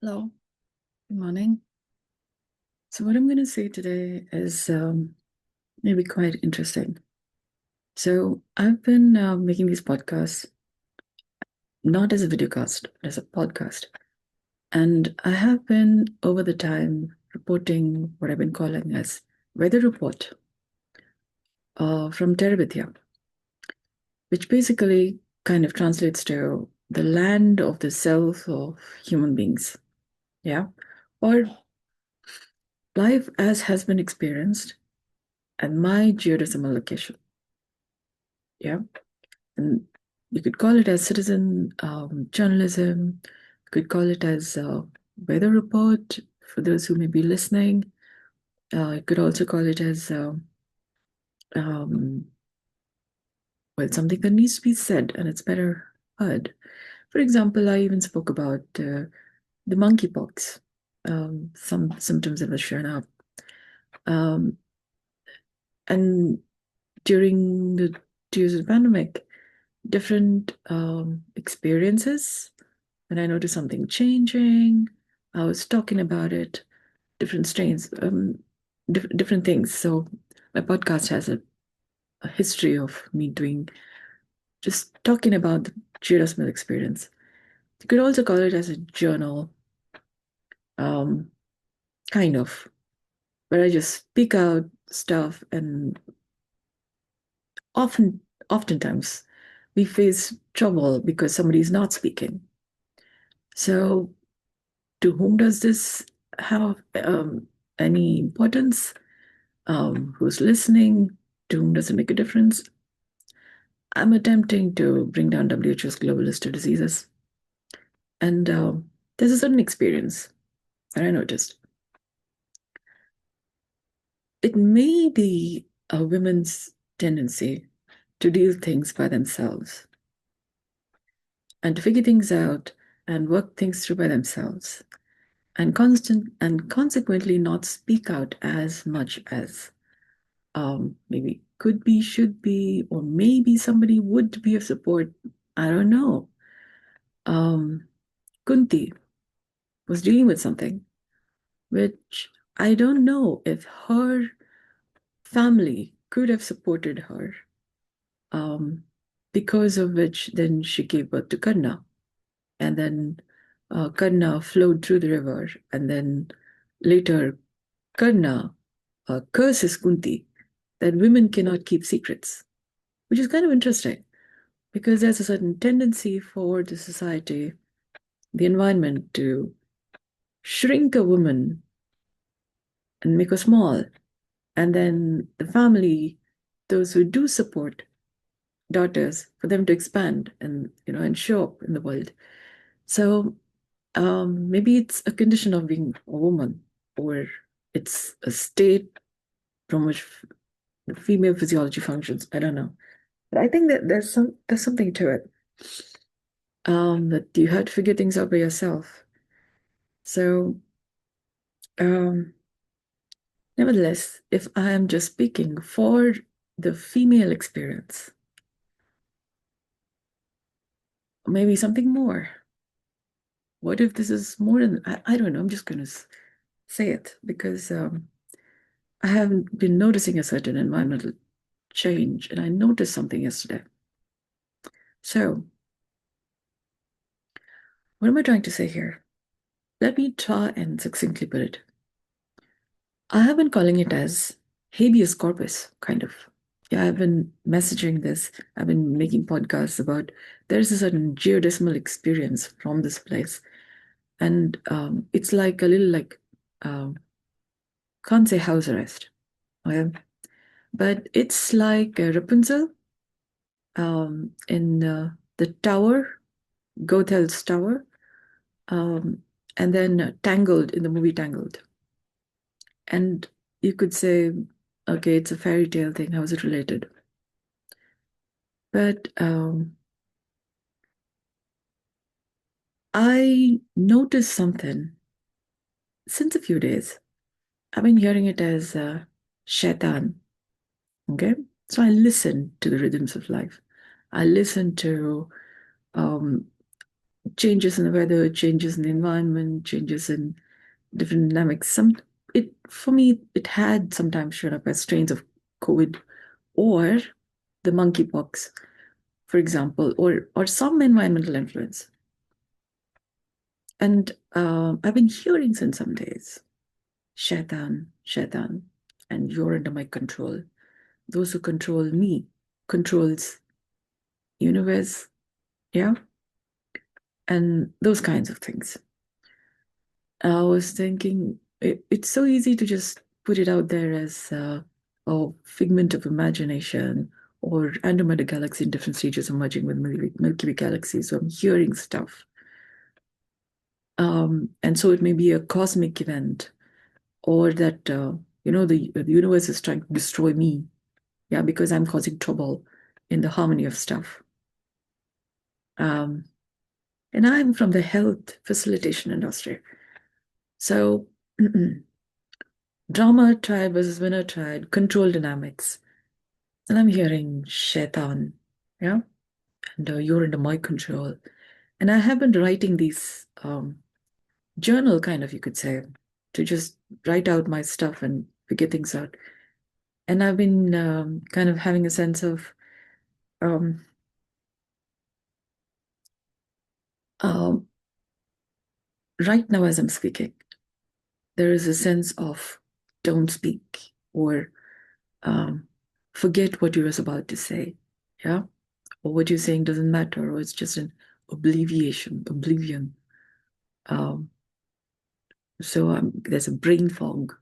Hello, good morning. So, what I'm going to say today is maybe quite interesting. So, I've been making these podcasts not as a videocast, but as a podcast. And I have been, over the time, reporting what I've been calling as weather report from Terabithia, which basically kind of translates to the land of the self of human beings. Yeah. Or life as has been experienced at my geodesimal location. Yeah. And you could call it as citizen journalism. You could call it as weather report for those who may be listening. You could also call it as um, well, something that needs to be said and it's better heard. For example, I even spoke about the monkeypox. Some symptoms that were shown up. Um, and during the 2 years of the pandemic, different experiences. When I noticed something changing, I was talking about it, different strains, different things. So my podcast has a history of me doing just talking about the geothermal experience. You could also call it as a journal, um, kind of, where I just speak out stuff, and oftentimes we face trouble because somebody is not speaking. So to whom does this have any importance? Who's listening? To whom does it make a difference? I'm attempting to bring down WHO's global list of diseases. And there's a certain experience that I noticed. It may be a woman's tendency to deal things by themselves and to figure things out and work things through by themselves and consequently not speak out as much as maybe could be, should be, or maybe somebody would be of support. I don't know. Um, Kunti was dealing with something which I don't know if her family could have supported her, um, because of which then she gave birth to Karna. And then Karna flowed through the river. And then later, Karna curses Kunti that women cannot keep secrets, which is kind of interesting because there's a certain tendency for the society, the environment to shrink a woman and make her small. And then the family, those who do support daughters, for them to expand and show up in the world. So maybe it's a condition of being a woman, or it's a state from which the female physiology functions. I don't know. But I think that there's something to it. That you had to figure things out by yourself. So um nevertheless, if I am just speaking for the female experience, maybe something more. What if this is more than, I don't know, I'm just going to say it because I haven't been noticing a certain environmental change, and I noticed something yesterday. So, what am I trying to say here? Let me try and succinctly put it. I have been calling it as habeas corpus, kind of. Yeah, I've been messaging this. I've been making podcasts about there's a certain geodesimal experience from this place. And it's like a little like, um, can't say house arrest. Okay? But it's like a Rapunzel in the tower, Gothel's tower, um, and then Tangled in the movie Tangled. And you could say, okay, it's a fairy tale thing. How is it related? But I noticed something since a few days. I've been hearing it as shaitan. Okay. So I listen to the rhythms of life. I listen to um, changes in the weather, changes in the environment, changes in different dynamics. It for me, it had sometimes shown up as strains of COVID or the monkeypox, for example, or some environmental influence. And I've been hearing since some days, Shaitan, Shaitan, and you're under my control. Those who control me controls universe, yeah, and those kinds of things. I was thinking it's so easy to just put it out there as a figment of imagination or Andromeda galaxy in different stages of merging with Milky Way galaxy. So I'm hearing stuff. And so it may be a cosmic event or that, the universe is trying to destroy me. Yeah, because I'm causing trouble in the harmony of stuff. Um, and I'm from the health facilitation industry. So drama triad versus winner triad, control dynamics. And I'm hearing shaitan, yeah, and you're under my control. And I have been writing these journal, kind of, you could say, to just write out my stuff and figure things out. And I've been kind of having a sense of um, um, right now as I'm speaking, there is a sense of don't speak or um, forget what you was about to say, yeah, or what you're saying doesn't matter, or it's just an oblivion. Um, so there's a brain fog.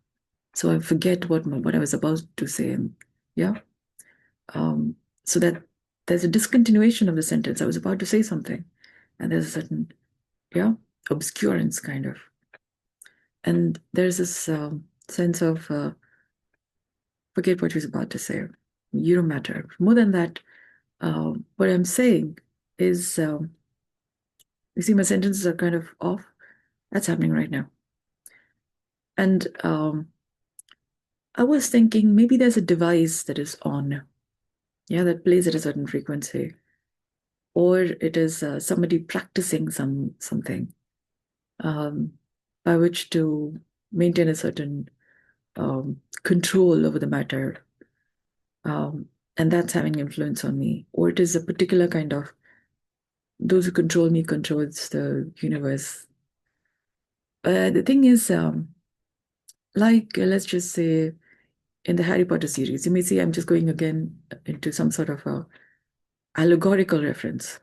So I forget what I was about to say. And yeah. Um, so that there's a discontinuation of the sentence. I was about to say something, and there's a certain, yeah, obscurance kind of. And there's this sense of forget what he was about to say. You don't matter. More than that, what I'm saying is, you see, my sentences are kind of off. That's happening right now. And I was thinking maybe there's a device that is on, yeah, that plays at a certain frequency, or it is somebody practicing something um, by which to maintain a certain control over the matter, um, and that's having influence on me, or it is a particular kind of those who control me controls the universe. The thing is, like let's just say in the Harry Potter series, you may see I'm just going again into some sort of a allegorical reference.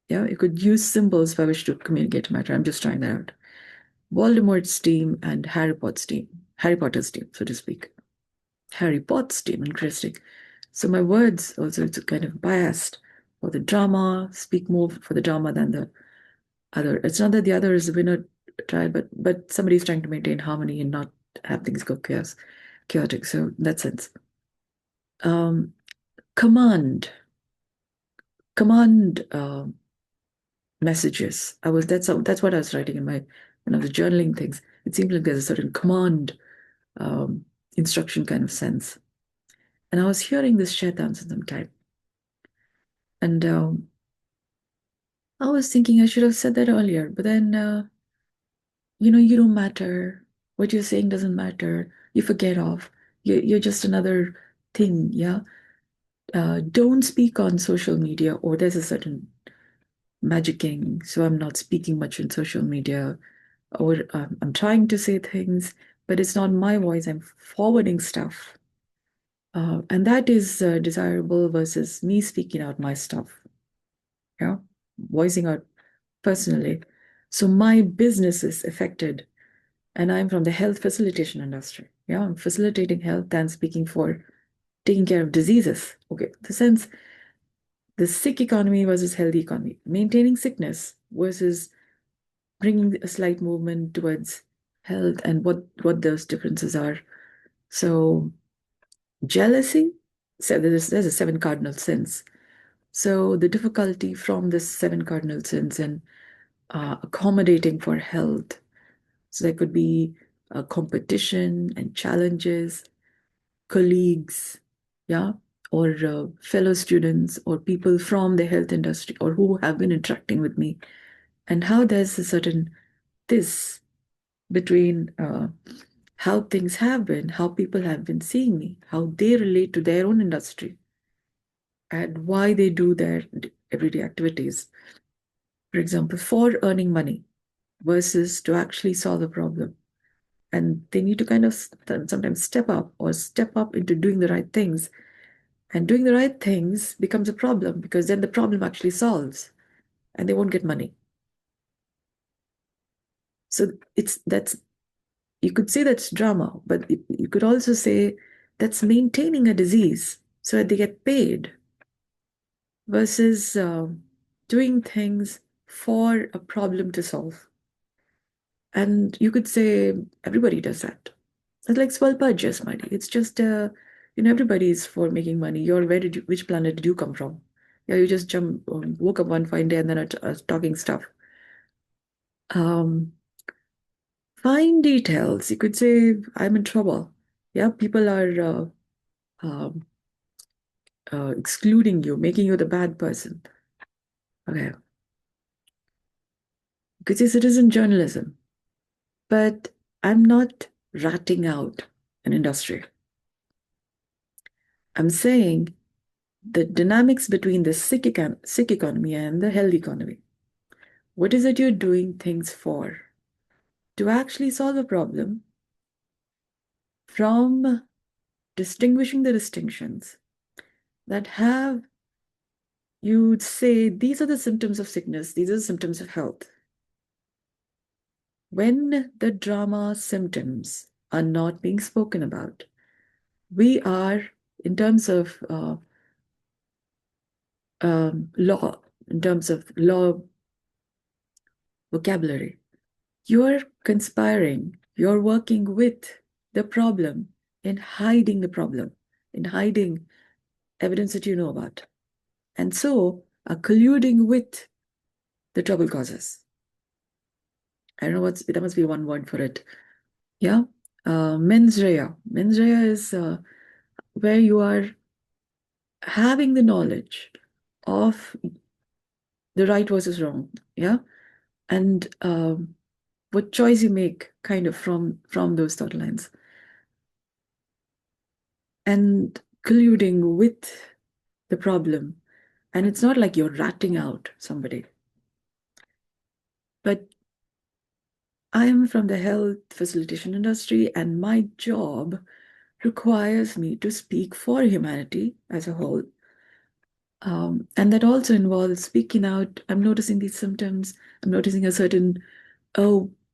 Yeah, you could use symbols by which to communicate matter. I'm just trying that out. Voldemort's team and Harry Potter's team, so to speak. Harry Potter's team, interesting. So my words also it's kind of biased for the drama, speak more for the drama than the other. It's not that the other is the winner trial, but somebody's trying to maintain harmony and not have things go chaotic. So in that sense. Um, command, command messages. That's what I was writing in my when I was journaling things. It seems like there's a certain command um, instruction kind of sense. And I was hearing this shaitan some time. And I was thinking I should have said that earlier, but then, you don't matter. What you're saying doesn't matter. You forget off. You're just another thing, yeah? Don't speak on social media, or there's a certain magicking, so I'm not speaking much on social media, or I'm trying to say things, but it's not my voice. I'm forwarding stuff. And that is desirable versus me speaking out my stuff, yeah? Voicing out personally. So my business is affected, and I'm from the health facilitation industry. Yeah, I'm facilitating health and speaking for taking care of diseases. Okay, the sense the sick economy versus healthy economy, maintaining sickness versus bringing a slight movement towards health and what those differences are. So jealousy, so there's a seven cardinal sins. So the difficulty from this seven cardinal sins and accommodating for health. So there could be competition and challenges, colleagues, yeah, or fellow students or people from the health industry or who have been interacting with me. and how there's a certain this between how things have been, how people have been seeing me, how they relate to their own industry, and why they do their everyday activities. For example, for earning money versus to actually solve a problem. And they need to kind of sometimes step up or step up into doing the right things. And doing the right things becomes a problem because then the problem actually solves and they won't get money. So that's you could say that's drama, but you could also say that's maintaining a disease so that they get paid versus doing things for a problem to solve. And you could say everybody does that. It's like small purchase money. It's just, everybody is for making money. Which planet did you come from? Yeah, you just woke up one fine day and then are talking stuff. Um, Fine details. You could say, I'm in trouble. Yeah, people are um, excluding you, making you the bad person. Okay. You could say citizen journalism. But I'm not ratting out an industry. I'm saying the dynamics between the sick economy and the health economy. What is it you're doing things for? To actually solve a problem from distinguishing the distinctions that have, you'd say, these are the symptoms of sickness, these are the symptoms of health. When the drama symptoms are not being spoken about, we are, in terms of law, in terms of law vocabulary, you're conspiring, you're working with the problem in hiding the problem, in hiding evidence that you know about. And so are colluding with the trouble causes. I don't know there must be one word for it. Yeah. Mens rea. Mens rea is where you are having the knowledge of the right versus wrong. Yeah. And what choice you make kind of from those thought lines. And colluding with the problem. And it's not like you're ratting out somebody. But I am from the health facilitation industry, and my job requires me to speak for humanity as a whole. And that also involves speaking out. I'm noticing these symptoms. I'm noticing a certain,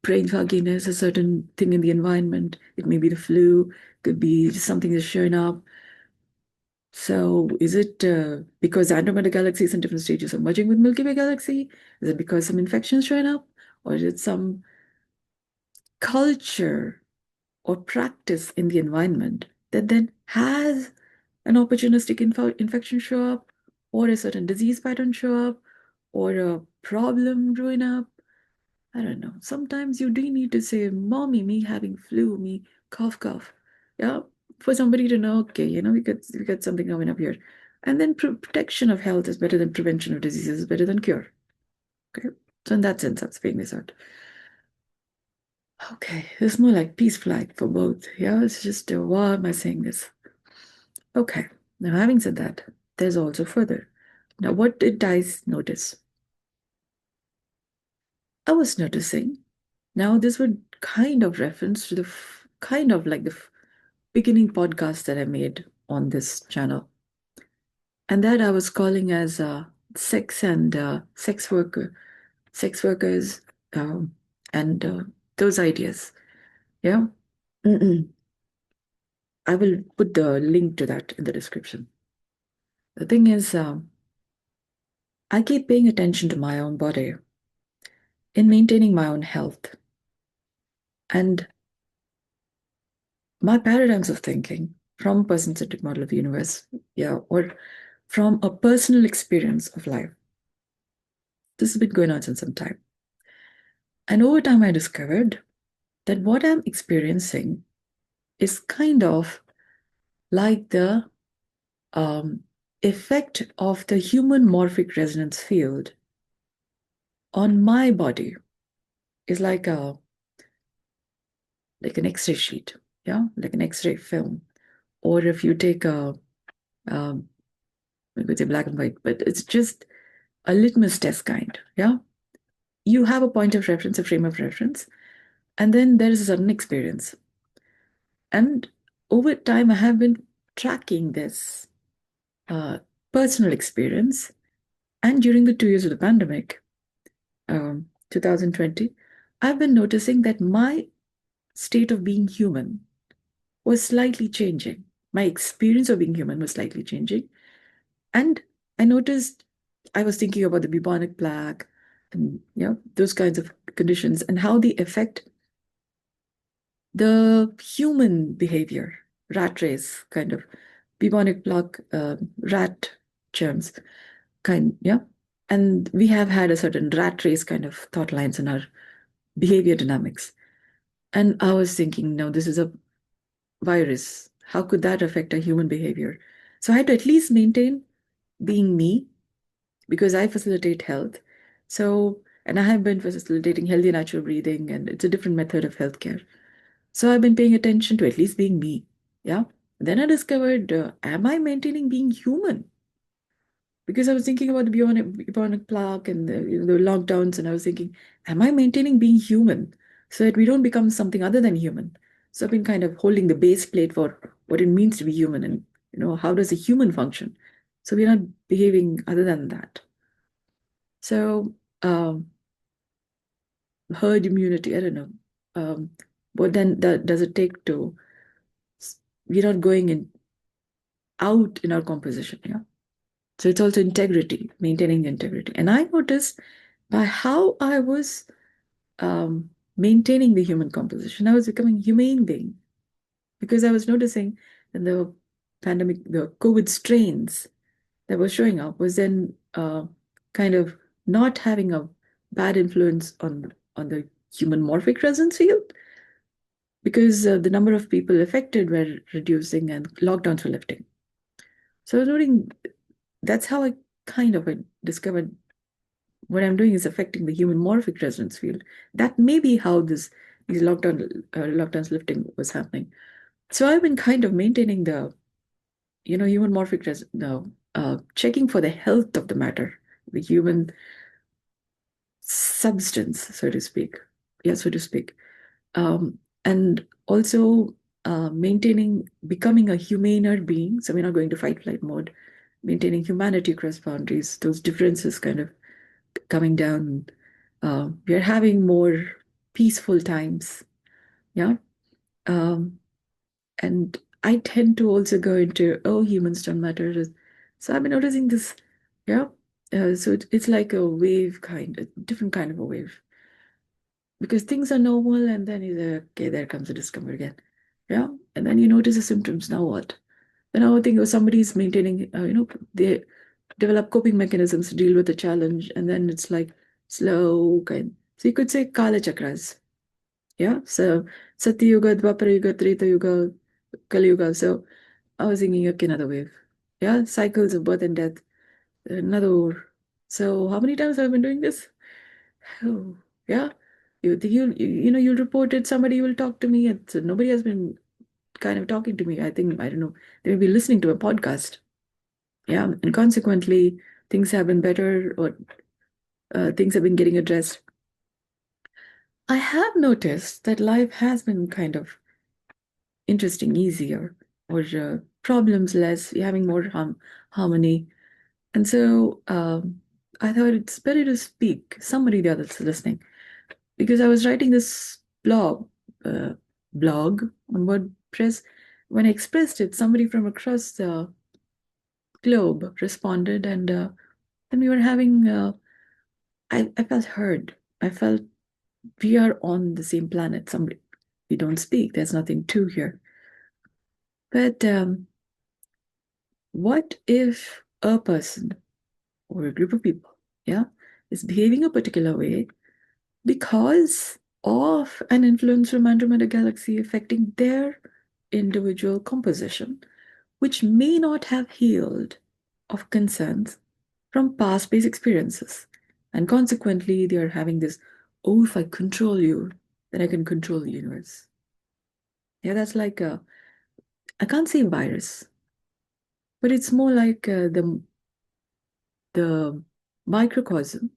brain fogginess, a certain thing in the environment. It may be the flu, could be something that's showing up. So is it because Andromeda Galaxy is in different stages of merging with Milky Way Galaxy? Is it because some infections showing up? Or is it some culture or practice in the environment that then has an opportunistic infection show up, or a certain disease pattern show up, or a problem growing up? I don't know. Sometimes you do need to say, Mommy, me having flu, me cough, cough. Yeah. For somebody to know, okay, we got something coming up here. And then protection of health is better than prevention of diseases, is better than cure. Okay. So in that sense, I'm speaking this out. Okay, it's more like peace flag for both. Yeah, it's just why am I saying this? Okay, now having said that, there's also further. Now, what did I notice? I was noticing. Now, this would kind of reference to the kind of like the beginning podcast that I made on this channel, and that I was calling as sex and sex workers, and those ideas. Yeah. Mm-mm. I will put the link to that in the description. The thing is, I keep paying attention to my own body in maintaining my own health. And my paradigms of thinking from a person-centric model of the universe, yeah, or from a personal experience of life. This has been going on since some time. And over time, I discovered that what I'm experiencing is kind of like the um, effect of the human morphic resonance field on my body is like an X-ray sheet, yeah, like an X-ray film. Or if you take um, we could say black and white, but it's just a litmus test kind, yeah. You have a point of reference, a frame of reference, and then there is a certain experience. And over time, I have been tracking this uh, personal experience. And during the 2 years of the pandemic, 2020, I've been noticing that my state of being human was slightly changing. My experience of being human was slightly changing. And I noticed I was thinking about the bubonic plague and those kinds of conditions and how they affect the human behavior, rat race kind of bubonic plague, rat germs kind, yeah. And we have had a certain rat race kind of thought lines in our behavior dynamics. And I was thinking, no, this is a virus. How could that affect a human behavior? So I had to at least maintain being me because I facilitate health. So, and I have been facilitating healthy natural breathing, and it's a different method of healthcare. So I've been paying attention to at least being me. Yeah. Then I discovered, am I maintaining being human? Because I was thinking about the bubonic plague and the lockdowns, and I was thinking, am I maintaining being human so that we don't become something other than human? So I've been kind of holding the base plate for what it means to be human, and how does a human function? So we're not behaving other than that. So herd immunity, I don't know. What then does it take to? We're not going in out in our composition, yeah. So it's also integrity, maintaining the integrity. And I noticed by how I was maintaining the human composition, I was becoming humane being because I was noticing in the pandemic, the COVID strains that were showing up was then kind of not having a bad influence on the human morphic resonance field because the number of people affected were reducing and lockdowns were lifting. So I was noting that's how I kind of discovered what I'm doing is affecting the human morphic resonance field. That may be how these lockdowns lifting was happening. So I've been kind of maintaining the human morphic no, checking for the health of the matter, the human substance, so to speak. Yeah, so to speak. And also maintaining, becoming a humaner being. So we're not going to fight flight mode, maintaining humanity across boundaries, those differences kind of coming down. We are having more peaceful times. Yeah. Um, and I tend to also go into, oh, humans don't matter. So I've been noticing this. Yeah. So it's like a wave kind, a different kind of a wave. Because things are normal, and then you say, okay, there comes the discomfort again. Yeah. And then you notice the symptoms. Now what? Then I would think, oh, somebody's maintaining, they develop coping mechanisms to deal with the challenge. And then it's like slow kind. So you could say Kala chakras. Yeah. So Satya Yuga, Dwapara Yuga, Treta Yuga, Kali Yuga. So I was thinking, okay, another wave. Yeah. Cycles of birth and death. Another. So how many times have I been doing this? Oh, yeah. You'll report it, somebody will talk to me. And so nobody has been kind of talking to me. I think, I don't know, they may be listening to a podcast. Yeah. And consequently, things have been better or things have been getting addressed. I have noticed that life has been kind of interesting, easier, or problems less, you're having more harmony. And so I thought it's better to speak, somebody the other's listening, because I was writing this uh, blog on WordPress. When I expressed it, somebody from across the globe responded, and then we were having, I felt heard. I felt we are on the same planet. Somebody, we don't speak, there's nothing to here. But what if a person or a group of people, yeah, is behaving a particular way because of an influence from Andromeda galaxy affecting their individual composition, which may not have healed of concerns from past based experiences. And consequently, they are having this, oh, if I control you, then I can control the universe. Yeah, that's like I can't say virus, but it's more like the microcosm.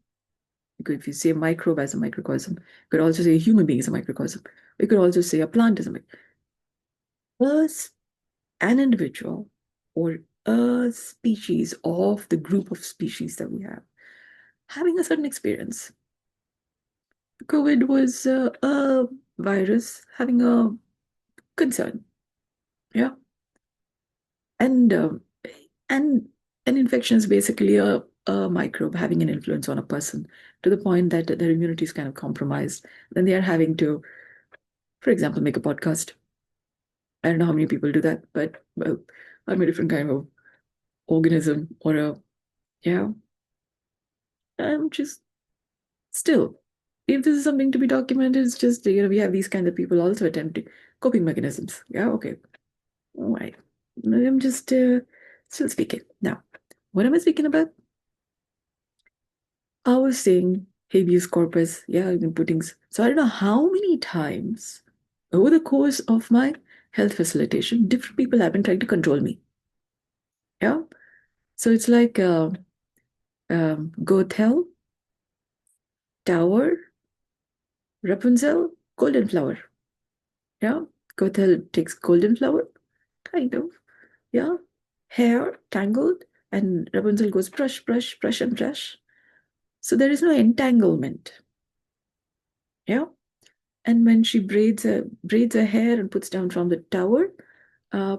If you say a microbe as a microcosm, you could also say a human being as a microcosm. We could also say a plant as a microcosm. Us, an individual, or a species of the group of species that we have, having a certain experience. COVID was a virus having a concern. Yeah. And and an infection is basically a microbe having an influence on a person to the point that their immunity is kind of compromised. Then they are having to, for example, make a podcast. I don't know how many people do that, but well, I'm a different kind of organism or a, yeah. I'm just still, if this is something to be documented, it's just, we have these kind of people also attempting coping mechanisms. Yeah, okay. All right. I'm just still speaking. Now, what am I speaking about? I was saying habeas corpus. Yeah, I've been putting. So I don't know how many times over the course of my health facilitation, different people have been trying to control me. Yeah. So it's like Gothel, Tower, Rapunzel, Golden Flower. Yeah. Gothel takes Golden Flower, kind of. Yeah. Hair tangled, and Rapunzel goes brush, brush, brush, and brush. So there is no entanglement. Yeah. And when she braids her hair and puts down from the tower,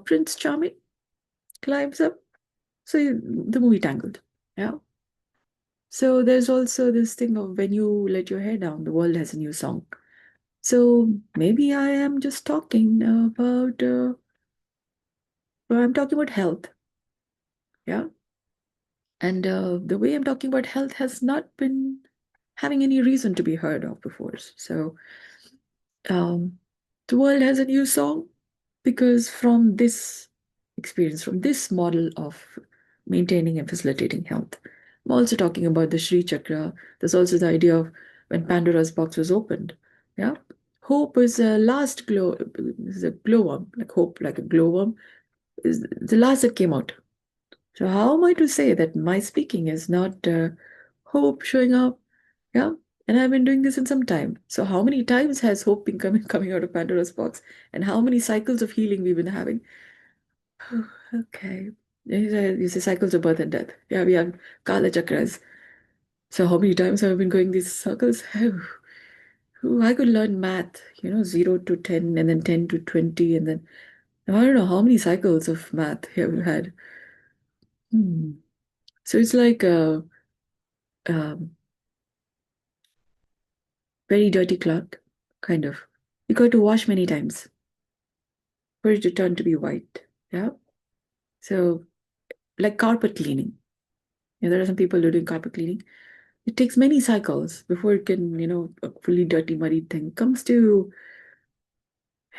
Prince Charming climbs up. So the movie Tangled. Yeah. So there's also this thing of when you let your hair down, the world has a new song. So maybe I am just talking about, well, I'm talking about health. Yeah. And the way I'm talking about health has not been having any reason to be heard of before. So um, the world has a new song because from this experience, from this model of maintaining and facilitating health, I'm also talking about the ShriChakra. There's also the idea of when Pandora's box was opened. Yeah. Hope is a last glow, is a glowworm, like hope, like a glowworm, is the last that came out. So how am I to say that my speaking is not hope showing up? Yeah. And I've been doing this in some time. So how many times has hope been coming out of Pandora's box? And how many cycles of healing we've been having? Okay. These are cycles of birth and death. Yeah, we have Kala Chakras. So how many times have I been going these circles? I could learn math, 0 to 10 and then 10 to 20 and then I don't know how many cycles of math have you had. Hmm. So it's like a, um, very dirty cloth, kind of. You got to wash many times for it to turn to be white. Yeah. So like carpet cleaning. There are some people who are doing carpet cleaning. It takes many cycles before it can, a fully dirty, muddy thing comes to,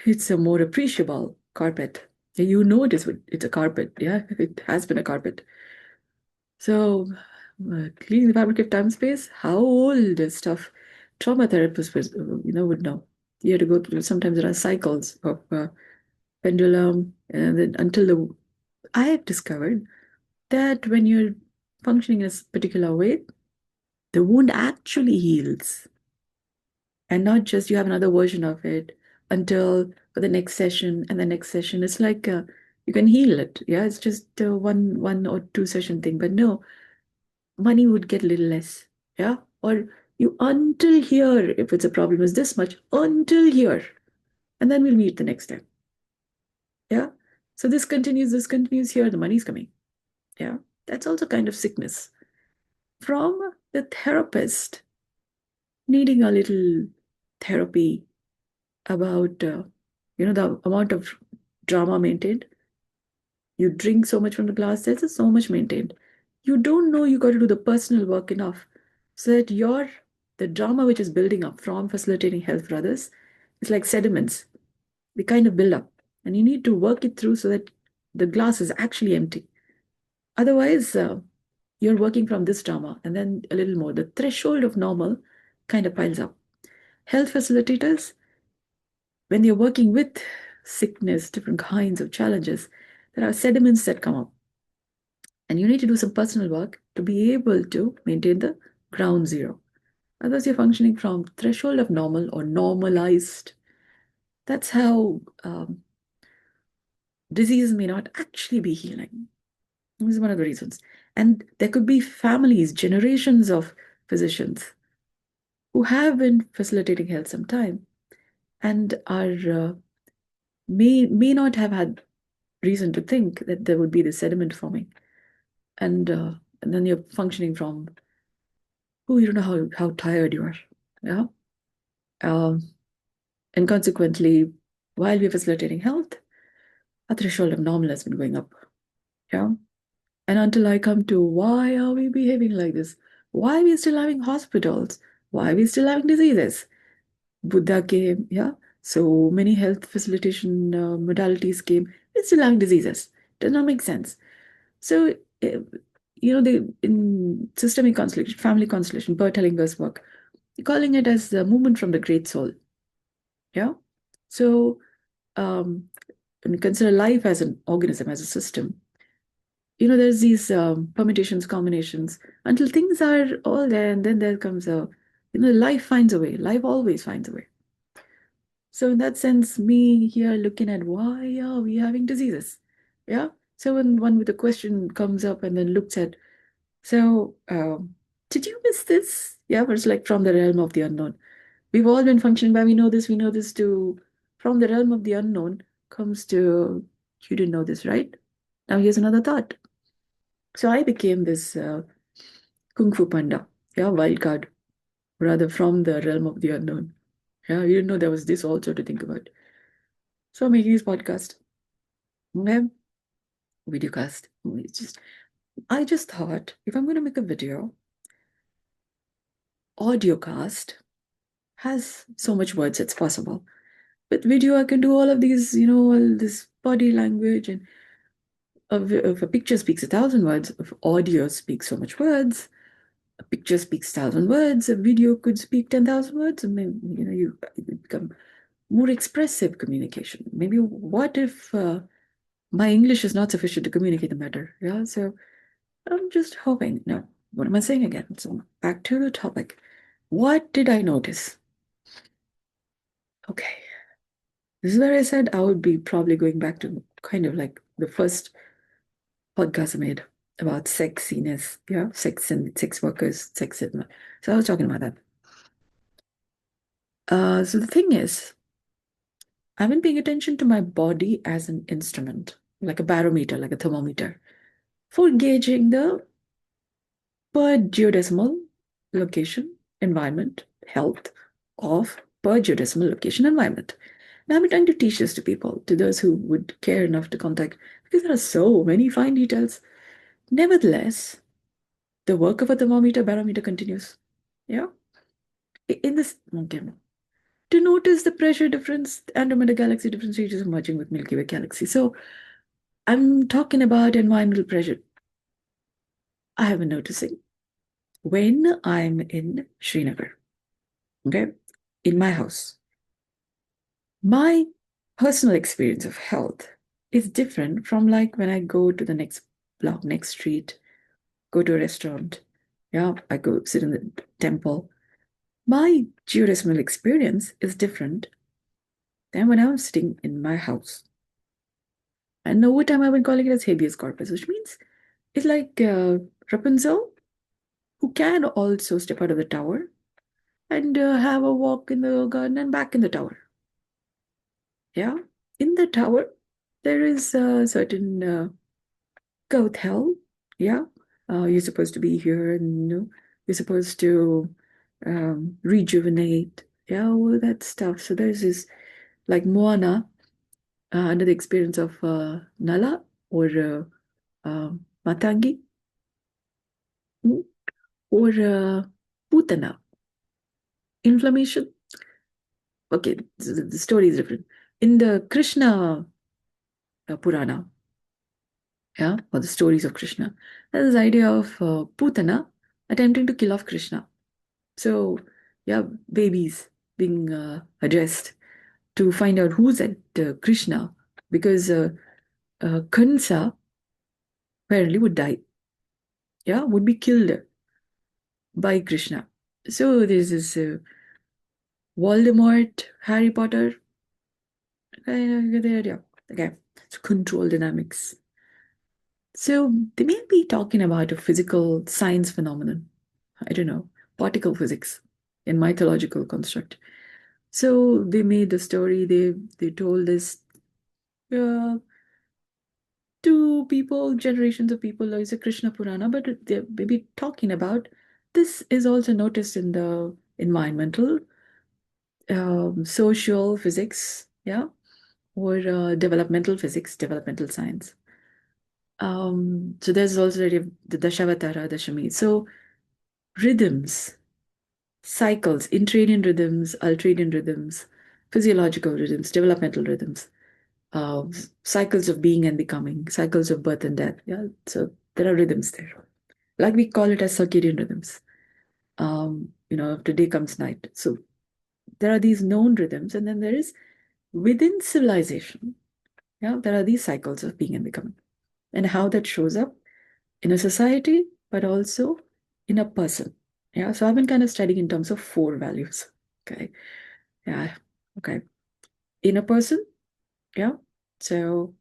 it's a more appreciable carpet. You know it's a carpet. Yeah, it has been a carpet. So cleaning the fabric of time space, how old is stuff? Trauma therapists would know. You have to go through, sometimes there are cycles of pendulum, and then until the, I have discovered that when you're functioning in a particular way, the wound actually heals, and not just you have another version of it until for the next session and the next session. It's like you can heal it. Yeah, it's just one or two session thing. But no, money would get a little less. Yeah, or you until here if it's a problem is this much until here, and then we'll meet the next time. Yeah. So this continues here, the money's coming. Yeah. That's also kind of sickness from the therapist needing a little therapy about, the amount of drama maintained. You drink so much from the glass, there's so much maintained. You don't know you got to do the personal work enough so that the drama which is building up from facilitating health for others is like sediments. They kind of build up. And you need to work it through so that the glass is actually empty. Otherwise, you're working from this trauma and then a little more. The threshold of normal kind of piles up. Health facilitators, when you're working with sickness, different kinds of challenges, there are sediments that come up. And you need to do some personal work to be able to maintain the ground zero. Otherwise, you're functioning from threshold of normal or normalized. That's how disease may not actually be healing. This is one of the reasons. And there could be families, generations of physicians who have been facilitating health some time and are may not have had reason to think that there would be this sediment forming. And then you're functioning from, oh, you don't know how tired you are. Yeah. Um, and consequently, while we're facilitating health, our threshold of normal has been going up. Yeah. And until I come to why are we behaving like this? Why are we still having hospitals? Why are we still having diseases? Buddha came, yeah. So many health facilitation modalities came. We're still having diseases. Does not make sense. So, the in systemic constellation, family constellation, Bert Hellinger's work, calling it as the movement from the great soul. Yeah. So, when you consider life as an organism, as a system, there's these permutations, combinations, until things are all there, and then there comes life finds a way. Life always finds a way. So in that sense, me here looking at why are we having diseases? Yeah. So when one with a question comes up and then looks at, so did you miss this? Yeah, but it's like from the realm of the unknown. We've all been functioning by we know this too. From the realm of the unknown comes to you didn't know this, right? Now here's another thought. So I became this Kung Fu Panda, yeah, wild card, rather from the realm of the unknown. Yeah, you didn't know there was this also to think about. So I'm making this podcast, okay, videocast. I just thought if I'm going to make a video, audio cast has so much words it's possible. With video, I can do all of these, all this body language, and if a picture speaks 1,000 words, if audio speaks so much words, a picture speaks 1,000 words, a video could speak 10,000 words, and then you become more expressive communication. Maybe what if my English is not sufficient to communicate the matter? Yeah, so I'm just hoping. No, what am I saying again? So back to the topic. What did I notice? Okay, this is where I said I would be probably going back to kind of like the first podcast I made about sexiness, yeah, sex and sex workers, sexism. So I was talking about that. So the thing is, I've been paying attention to my body as an instrument, like a barometer, like a thermometer, for gauging the per geodecimal location, environment, health of per geodecimal location, environment. Now I've been trying to teach this to people, to those who would care enough to contact, because there are so many fine details. Nevertheless, the work of a thermometer, barometer continues. Yeah. In this, okay. To notice the pressure difference, Andromeda galaxy, different stages of merging with Milky Way galaxy. So I'm talking about environmental pressure. I have been noticing when I'm in Srinagar, okay, in my house, my personal experience of health is different from like when I go to the next block, next street, go to a restaurant. Yeah, I go sit in the temple. My geodesimal experience is different than when I'm sitting in my house. And over time, I've been calling it as habeas corpus, which means it's like Rapunzel, who can also step out of the tower and have a walk in the garden and back in the tower. Yeah, in the tower, there is a certain growth hell. Yeah, you're supposed to be here, and you're supposed to rejuvenate. Yeah, all that stuff. So there's this like Moana under the experience of Nala or Matangi, mm, or Putana. Inflammation. Okay, the story is different. In the Krishna Purana, yeah, or the stories of Krishna. There's this idea of Putana attempting to kill off Krishna. So, yeah, babies being addressed to find out who's at Krishna, because Kansa apparently would die, yeah, would be killed by Krishna. So there's this Voldemort, Harry Potter, kind of get the idea. Okay, it's control dynamics. So they may be talking about a physical science phenomenon. I don't know, particle physics in mythological construct. So they made the story. They told this uh, to people, generations of people. It's a Krishna Purana, but they're maybe talking about this is also noticed in the environmental, social physics, yeah, or developmental physics, developmental science. So there's also the idea of the Dashavatara, Dashami. So rhythms, cycles, intradian rhythms, ultradian rhythms, physiological rhythms, developmental rhythms, uh, cycles of being and becoming, cycles of birth and death. Yeah, so there are rhythms there. Like we call it as circadian rhythms. After day comes night. So there are these known rhythms, and then there is within civilization. Yeah, there are these cycles of being and becoming, and how that shows up in a society, but also in a person. Yeah, so I've been kind of studying in terms of four values. Okay. Yeah. Okay. In a person. Yeah. So,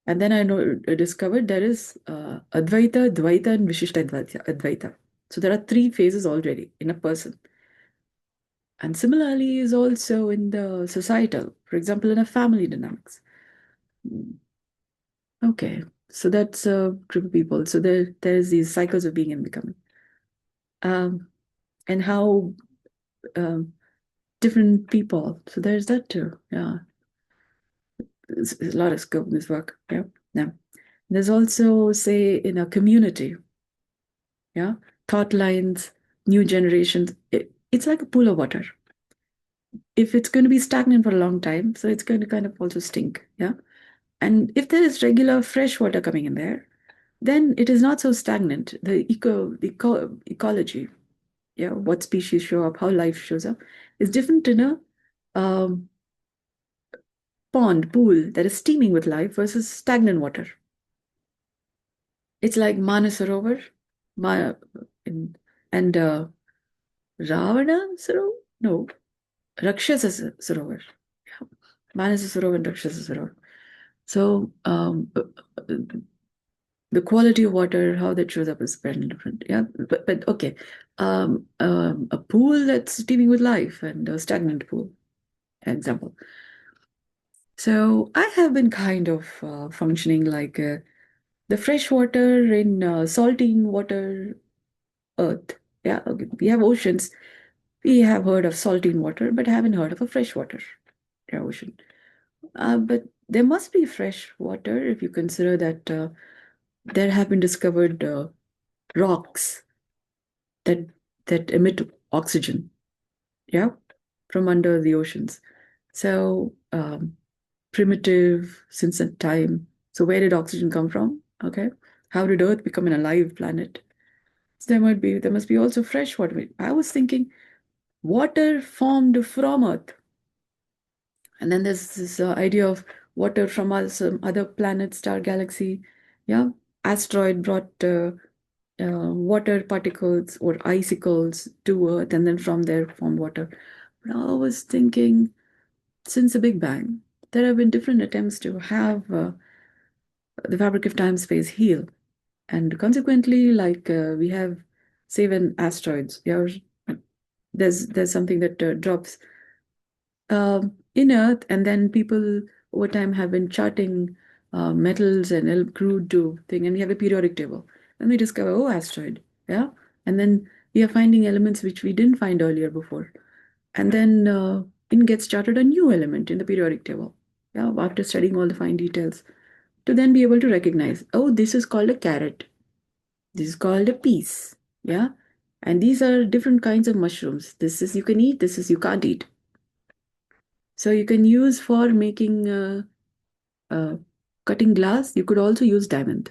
and then I discovered there is Advaita, Dvaita, and Vishishta Advaita. So there are three phases already in a person. And similarly is also in the societal, for example, in a family dynamics. Hmm. Okay. So that's a group of people. So there's these cycles of being and becoming. Um, and how um, different people. So there's that too. Yeah, there's a lot of scope in this work. Yeah, yeah. There's also, say, in a community. Yeah, thought lines, new generations. It's like a pool of water. If it's going to be stagnant for a long time, so it's going to kind of also stink. Yeah, and if there is regular fresh water coming in there, then it is not so stagnant. Ecology, yeah, what species show up, how life shows up, is different in a um, pond, pool that is steaming with life versus stagnant water. It's like Manasarovar, Ma and Ravana Sarovar? No, Rakshasa Sarovar. Yeah. Manasa Sarovar and Rakshasa Sarovar. So the quality of water, how that shows up is very different. Yeah, but okay. A pool that's steaming with life and a stagnant pool, example. So I have been kind of functioning like the fresh water in salty water earth. Yeah, okay. We have oceans. We have heard of salty water, but haven't heard of a fresh water, yeah, ocean. But there must be fresh water if you consider that there have been discovered rocks that emit oxygen, yeah, from under the oceans. So primitive since that time. So where did oxygen come from? Okay, how did Earth become an alive planet? So there must be also fresh water. I was thinking water formed from Earth. And then there's this idea of water from some other planet, star, galaxy. Yeah, asteroid brought water particles or icicles to Earth, and then from there formed water. But I was thinking, since the Big Bang, there have been different attempts to have the fabric of time space heal, and consequently, like we have, say, when asteroids, yeah, there's something that drops in Earth, and then people over time have been charting metals and crude to thing, and we have a periodic table. Then we discover, oh, asteroid, yeah, and then we are finding elements which we didn't find earlier before, and then in gets charted a new element in the periodic table, yeah, after studying all the fine details, to then be able to recognize, oh, this is called a carrot, this is called a piece, yeah, and these are different kinds of mushrooms. This is you can eat, this is you can't eat. So you can use for making uh, cutting glass. You could also use diamond.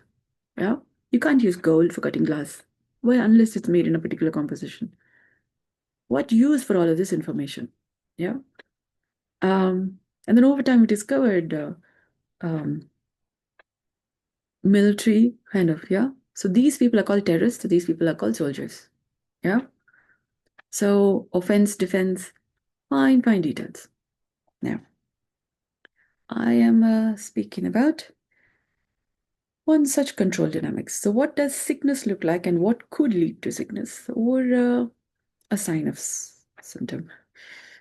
Yeah, you can't use gold for cutting glass. Why, unless it's made in a particular composition. What use for all of this information? Yeah. And then over time, we discovered um, military kind of, yeah. So these people are called terrorists, these people are called soldiers. Yeah. So offense, defense, fine, fine details. Now, I am speaking about one such control dynamics. So what does sickness look like and what could lead to sickness or a sign of symptom?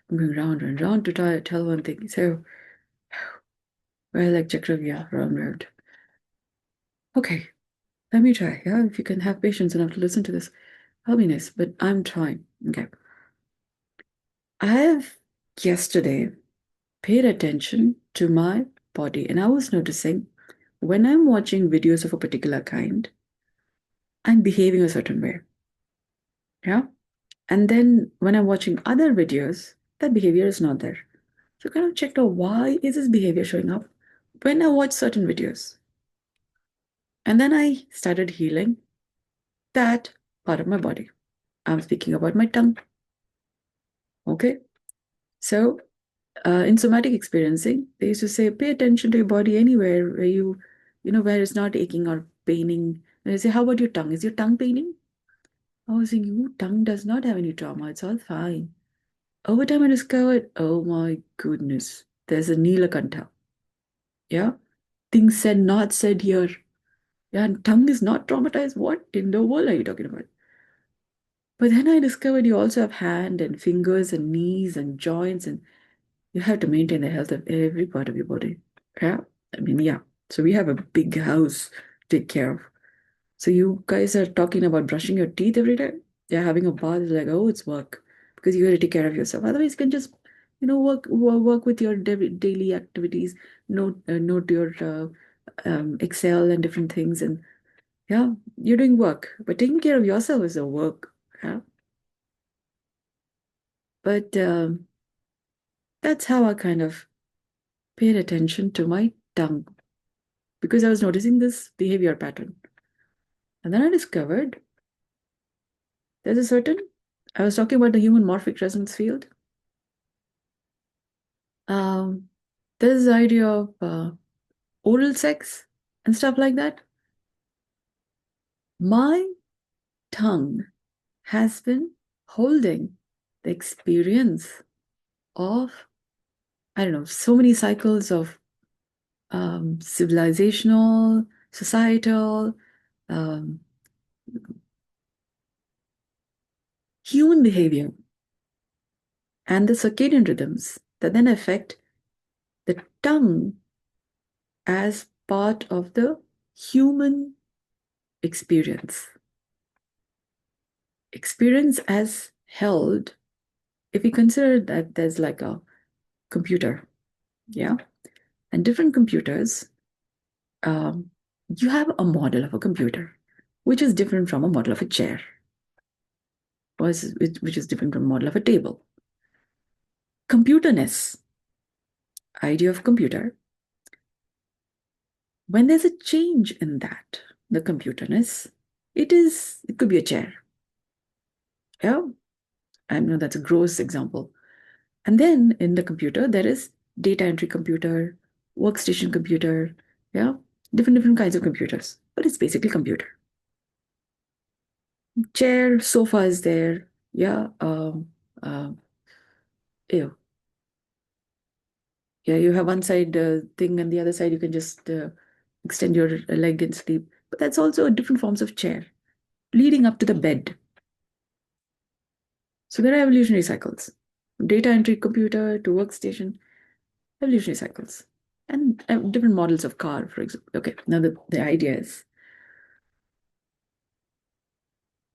I'm going round and round to tell one thing. So, well, like chakra, yeah, round, round. Okay, let me try. Yeah, if you can have patience enough to listen to this, that'll be nice. But I'm trying. Okay. I have yesterday paid attention to my body, and I was noticing when I'm watching videos of a particular kind, I'm behaving a certain way. Yeah. And then when I'm watching other videos, that behavior is not there. So kind of checked out why is this behavior showing up when I watch certain videos. And then I started healing that part of my body. I'm speaking about my tongue. Okay. So in somatic experiencing, they used to say, pay attention to your body anywhere where where it's not aching or paining. And they say, how about your tongue? Is your tongue paining? I was thinking, your tongue does not have any trauma. It's all fine. Over time, I discovered, oh my goodness, there's a Nilakanta. Yeah. Things said, not said here. Yeah. And tongue is not traumatized. What in the world are you talking about? But then I discovered you also have hand and fingers and knees and joints, and you have to maintain the health of every part of your body. Yeah. I mean, yeah. So we have a big house to take care of. So you guys are talking about brushing your teeth every day? Yeah, having a bath is like, oh, it's work because you got to take care of yourself. Otherwise, you can just, work with your daily activities, note your Excel and different things, and yeah, you're doing work. But taking care of yourself is a work. Yeah. But that's how I kind of paid attention to my tongue because I was noticing this behavior pattern. And then I discovered there's a certain, I was talking about the human morphic resonance field. Um, there's the idea of oral sex and stuff like that. My tongue has been holding the experience of, I don't know, so many cycles of civilizational, societal, um, human behavior, and the circadian rhythms that then affect the tongue as part of the human experience. Experience as held, if we consider that there's like a computer, yeah, and different computers, um, you have a model of a computer, which is different from a model of a chair, which is different from a model of a table. Computerness, idea of computer, when there's a change in that, the computerness, it could be a chair. Yeah, I know that's a gross example. And then in the computer, there is data entry computer, workstation computer, yeah, different kinds of computers. But it's basically computer. Chair, sofa is there, yeah. Ew. Yeah, you have one side thing and the other side you can just extend your leg and sleep. But that's also different forms of chair leading up to the bed. So there are evolutionary cycles. Data entry computer to workstation, evolutionary cycles. And different models of car, for example. Okay, now the idea is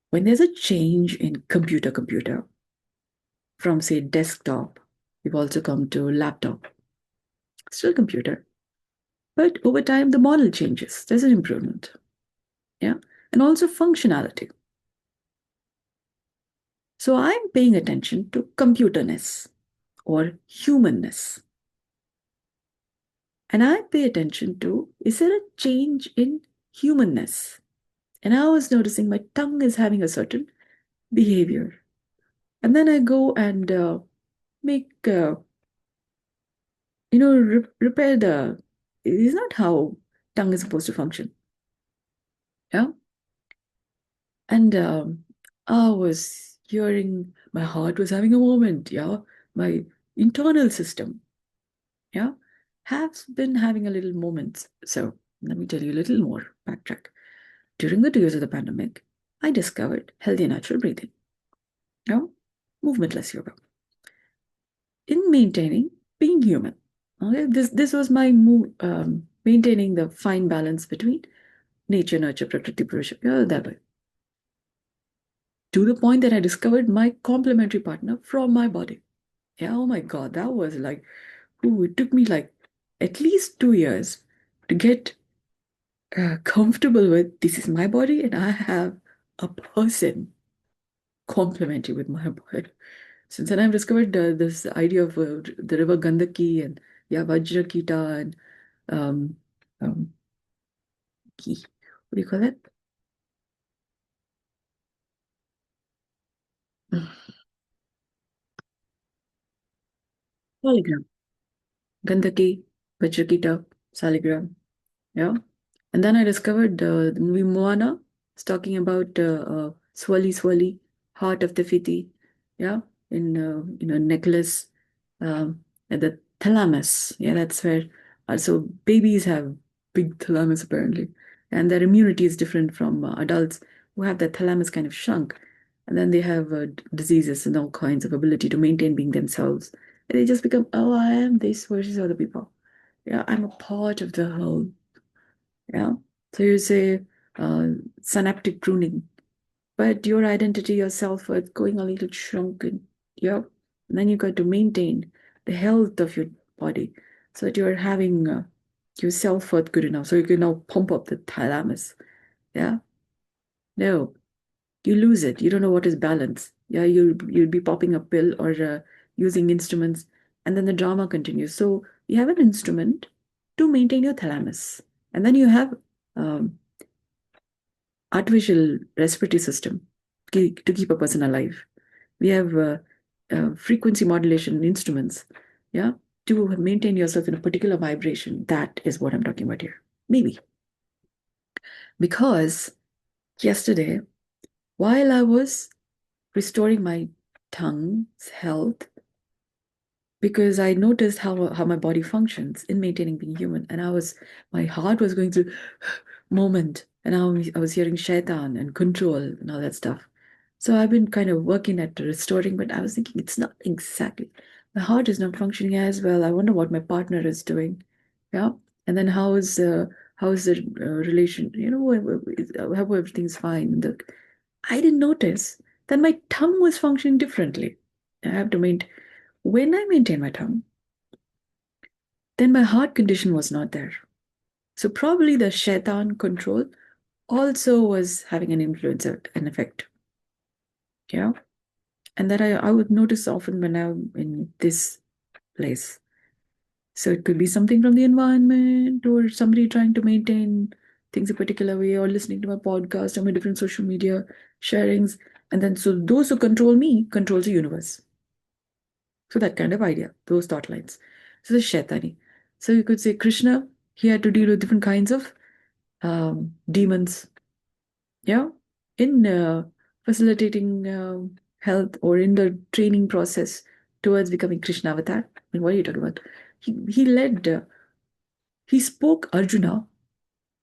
when there's a change in computer, from say desktop, we've also come to laptop, still computer. But over time, the model changes. There's an improvement. Yeah. And also functionality. So I'm paying attention to computerness or humanness. And I pay attention to, is there a change in humanness. And I was noticing my tongue is having a certain behavior. And then I go and make, repair the, it is not how tongue is supposed to function. Yeah. And I was hearing my heart was having a moment. Yeah. My internal system. Yeah. Has been having a little moments. So let me tell you a little more backtrack. During the 2 years of the pandemic, I discovered healthy and natural breathing. Yeah. Movementless yoga. In maintaining being human. Okay, this was my move, maintaining the fine balance between nature, nurture, prakriti, purusha, yeah, that way. To the point that I discovered my complementary partner from my body. Yeah, oh my God, that was like, ooh, it took me like at least 2 years to get comfortable with this is my body and I have a person complementary with my body. Since then, I've discovered this idea of the river Gandaki and yeah, Vajrakita and um, um, what do you call it? Polygram. Gandaki, Vajrakita, Saligram. Yeah. And then I discovered the movie Moana. It's talking about Swali Swali, heart of the Fiti. Yeah. In necklace at the thalamus. Yeah, that's where also babies have big thalamus apparently. And their immunity is different from adults who have their thalamus kind of shrunk. And then they have diseases and all kinds of ability to maintain being themselves. And they just become, oh, I am this versus other people. Yeah, I'm a part of the whole. Yeah. So you say uh, synaptic pruning, but your identity, your self-worth going a little shrunken. Yeah. And then you got to maintain the health of your body so that you're having your self-worth good enough. So you can now pump up the thalamus. Yeah. No, you lose it. You don't know what is balance. Yeah. You'll be popping a pill or using instruments, and then the drama continues. So you have an instrument to maintain your thalamus. And then you have um, artificial respiratory system to keep a person alive. We have frequency modulation instruments, yeah, to maintain yourself in a particular vibration. That is what I'm talking about here. Maybe because yesterday, while I was restoring my tongue's health, because I noticed how my body functions in maintaining being human, and my heart was going through moment, and I was hearing shaitan and control and all that stuff. So I've been kind of working at restoring, but I was thinking it's not exactly. My heart is not functioning as well. I wonder what my partner is doing. Yeah. And then how is the relation? How everything's fine. I didn't notice that my tongue was functioning differently. I have to maintain when I maintain my tongue, then my heart condition was not there. So probably the shaitan control also was having an influence, an effect. Yeah. And that I would notice often when I'm in this place. So it could be something from the environment or somebody trying to maintain things a particular way or listening to my podcast or my different social media sharings. And then so those who control me controls the universe. So that kind of idea, those thought lines. So the Shaitani. So you could say Krishna, he had to deal with different kinds of demons. Yeah. In facilitating health or in the training process towards becoming Krishna avatar. I mean, what are you talking about? He spoke Arjuna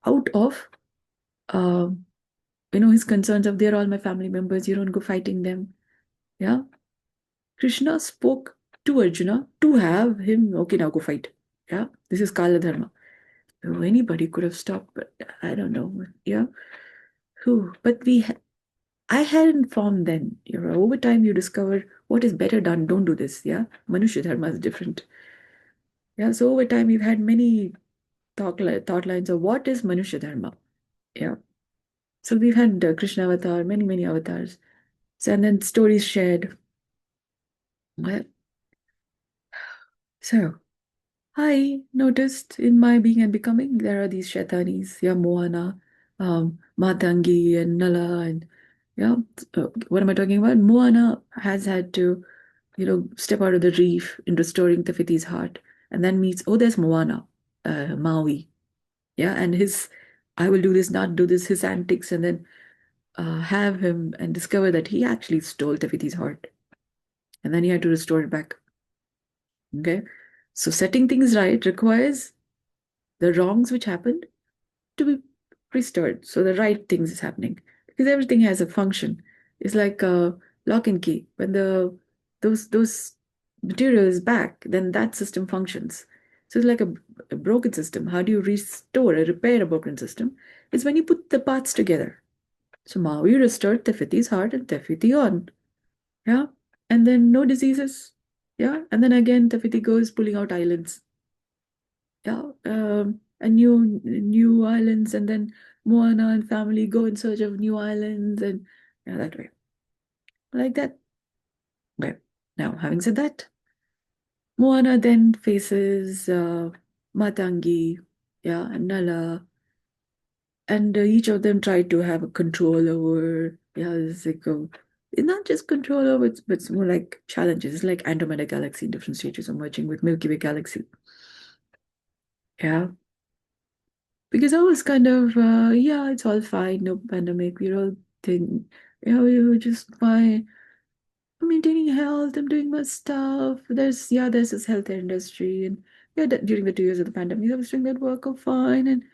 out of, uh, his concerns of they're all my family members, you don't go fighting them. Yeah. Krishna spoke to Arjuna to have him, okay, now go fight. Yeah. This is Kala Dharma. So anybody could have stopped, but I don't know. Yeah. Who? But I had informed then. Over time, you discover what is better done. Don't do this. Yeah. Manushya Dharma is different. Yeah. So over time, we've had many thought lines of what is Manushya Dharma. Yeah. So we've had Krishna avatar, many, many avatars. So, and then stories shared. Well, so I noticed in my being and becoming, there are these Shaitanis, yeah, Moana. Matangi and Nala and yeah, what am I talking about? Moana has had to, step out of the reef in restoring Tafiti's heart, and then meets, oh, there's Moana, Maui, yeah, and his, I will do this, not do this, his antics, and then have him and discover that he actually stole Tafiti's heart, and then he had to restore it back. Okay, so setting things right requires the wrongs which happened to be restored. So the right things is happening because everything has a function. It's like a lock and key. When those material is back, then that system functions. So it's like a broken system. How do you restore or repair a broken system? It's when you put the parts together. So Maui restored Tefiti's heart and Tefiti on. Yeah. And then no diseases. Yeah. And then again Tefiti goes pulling out islands. Yeah, and new islands, and then Moana and family go in search of new islands, and yeah, that way, like that. Okay. Now, having said that, Moana then faces Matangi, yeah, and Nala, and each of them try to have a control over. Yeah, it's like it's not just control over, but it's more like challenges. It's like Andromeda Galaxy in different stages of merging with Milky Way Galaxy. Yeah. Because I was kind of, yeah, it's all fine, no pandemic, we're all thing, you're just fine. I'm maintaining health, I'm doing my stuff. There's this healthcare industry, and yeah, during the 2 years of the pandemic, I was doing that work all fine, and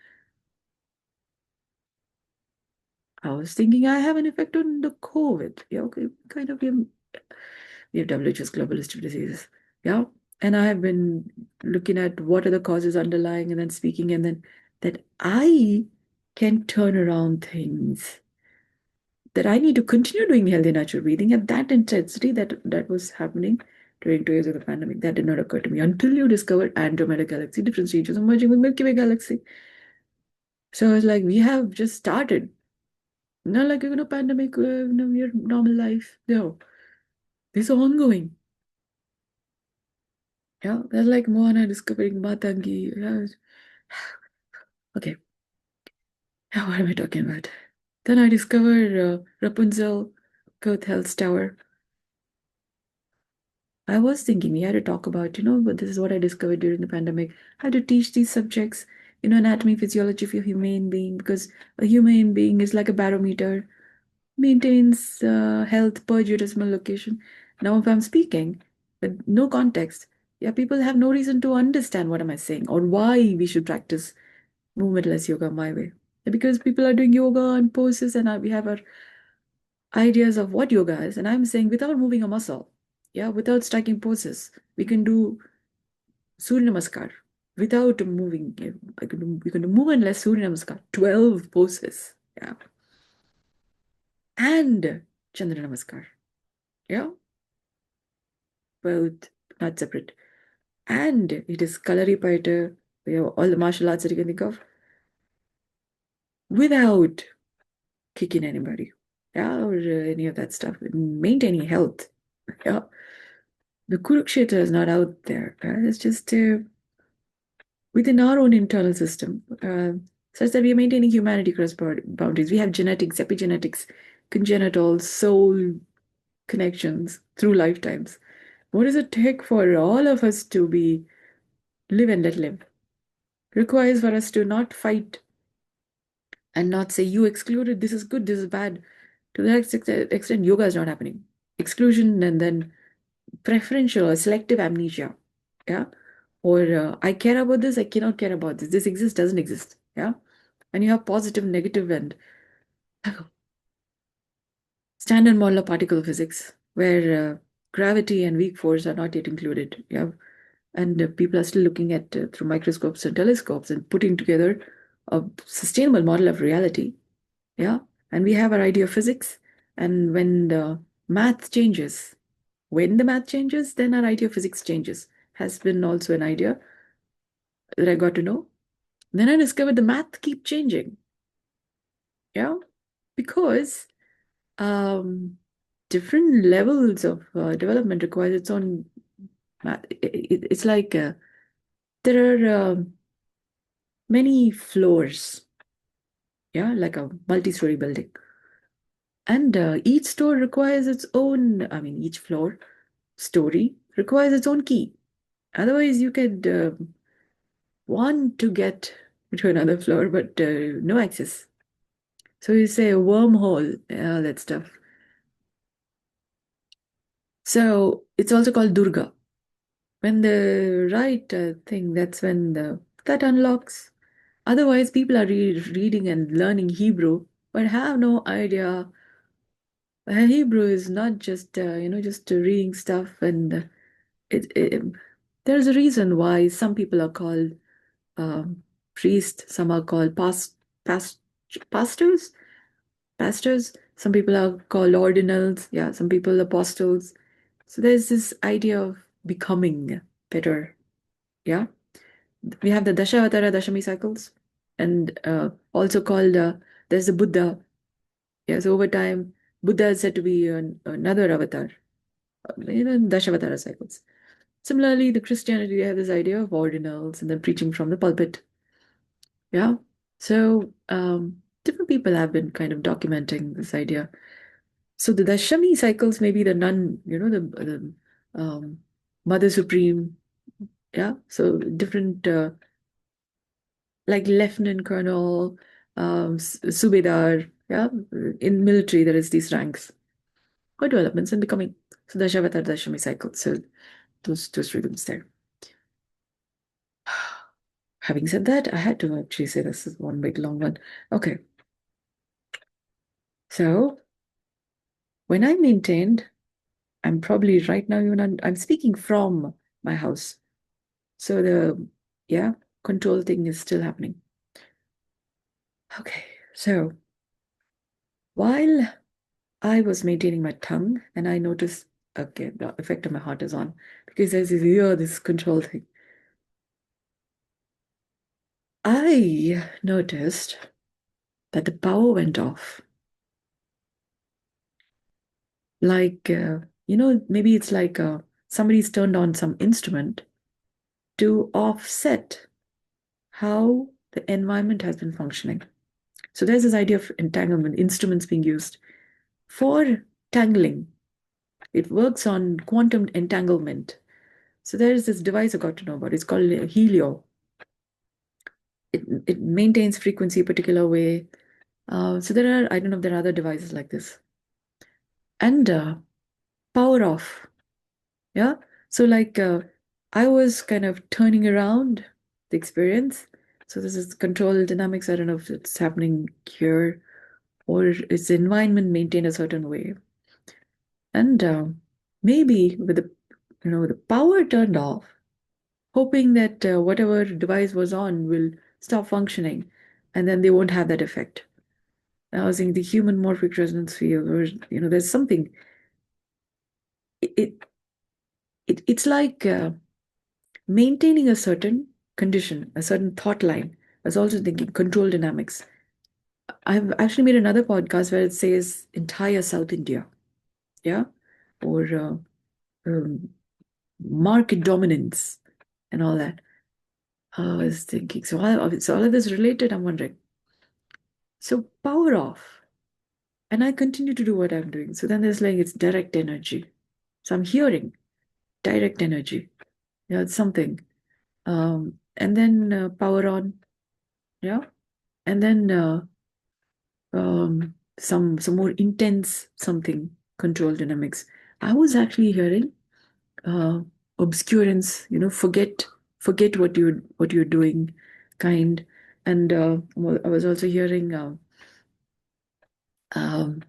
I was thinking I have an effect on the COVID. Yeah, okay, kind of, we have WHO's global list of diseases. Yeah, and I have been looking at what are the causes underlying, and then speaking, and then that I can turn around things that I need to continue doing healthy natural breathing at that intensity that was happening during 2 years of the pandemic. That did not occur to me until you discovered Andromeda Galaxy, different stages of merging with Milky Way Galaxy. So it's like we have just started. Not like pandemic, your normal life. No, this is ongoing. Yeah, that's like Moana discovering Matangi. Yeah. Okay, now what am I talking about? Then I discovered Rapunzel, Girth Health Tower. I was thinking we had to talk about, but this is what I discovered during the pandemic. How to teach these subjects, anatomy, physiology of a human being, because a human being is like a barometer, maintains health per jurismal location. Now, if I'm speaking with no context, yeah, people have no reason to understand what am I saying or why we should practice movementless yoga my way. Because people are doing yoga and poses, and we have our ideas of what yoga is. And I'm saying without moving a muscle, yeah, without striking poses, we can do Surya Namaskar without moving. We can do movementless Surya Namaskar, 12 poses, yeah, and Chandra Namaskar, yeah, both not separate. And it is Kalaripayattu, all the martial arts that you can think of without kicking anybody, yeah, or any of that stuff, maintaining health, yeah. The Kurukshetra is not out there. It's just within our own internal system, such that we are maintaining humanity across boundaries. We have genetics, epigenetics, congenital soul connections through lifetimes. What does it take for all of us to be live and let live? Requires for us to not fight and not say, you excluded, this is good, this is bad. To that extent, yoga is not happening. Exclusion and then preferential or selective amnesia. Yeah. Or I care about this, I cannot care about this. This exists, doesn't exist. Yeah. And you have positive, negative, and standard model of particle physics, where gravity and weak force are not yet included. Yeah. And people are still looking at through microscopes and telescopes and putting together a sustainable model of reality. Yeah. And we have our idea of physics. And when the math changes, then our idea of physics changes. Has been also an idea that I got to know. Then I discovered the math keep changing. Yeah. Because um, different levels of development requires its own math. It's like there are many floors. yeah, like a multi-story building. And each store requires its own, I mean, each floor story requires its own key. Otherwise, you could want to get to another floor, but no access. So you say a wormhole, all that stuff. So it's also called Durga. When the right thing, that's when that unlocks. Otherwise, people are reading and learning Hebrew, but have no idea. Hebrew is not just just reading stuff, and it there's a reason why some people are called um, priests, some are called past, pastors, pastors. Some people are called ordinals, yeah. Some people apostles. So there's this idea of becoming better, yeah. We have the Dashavatara Dashami cycles, and also called there's the Buddha. Yeah, so over time, Buddha is said to be another avatar, in Dashavatara cycles. Similarly, the Christianity, they have this idea of ordinals and then preaching from the pulpit. Yeah. So different people have been kind of documenting this idea. So the Dashami cycles may be the nun, the Mother Supreme. Yeah. So different, like Lieutenant Colonel, Subedar. Yeah. In military, there is these ranks or developments and becoming. So Dashavatara Dashami cycle. So those rhythms there. Having said that, I had to actually say this is one big long one. Okay. So when I maintained, I'm probably right now, even I'm speaking from my house. So yeah, control thing is still happening. Okay. So while I was maintaining my tongue and I noticed, okay, the effect of my heart is on because there's this control thing. I noticed that the power went off. Like, maybe it's like somebody's turned on some instrument to offset how the environment has been functioning. So there's this idea of entanglement, instruments being used for tangling. It works on quantum entanglement. So there's this device I got to know about. It's called Helio. It maintains frequency a particular way. So I don't know if there are other devices like this. And power off. Yeah. So like I was kind of turning around the experience. So this is control dynamics. I don't know if it's happening here or is the environment maintained a certain way. And maybe with the power turned off, hoping that whatever device was on will stop functioning, and then they won't have that effect. I was in the human morphic resonance field, or there's something. It, it's like maintaining a certain condition, a certain thought line. I was also thinking control dynamics. I've actually made another podcast where it says entire South India, yeah, or um, market dominance and all that. I was thinking, so all of this related, I'm wondering. So power off. And I continue to do what I'm doing. So then there's like, it's direct energy. So I'm hearing direct energy. Yeah, it's something. And then power on. Yeah. And then some more intense something, control dynamics. I was actually hearing uh, obscurance, forget what you're doing, kind. And well, I was also hearing um,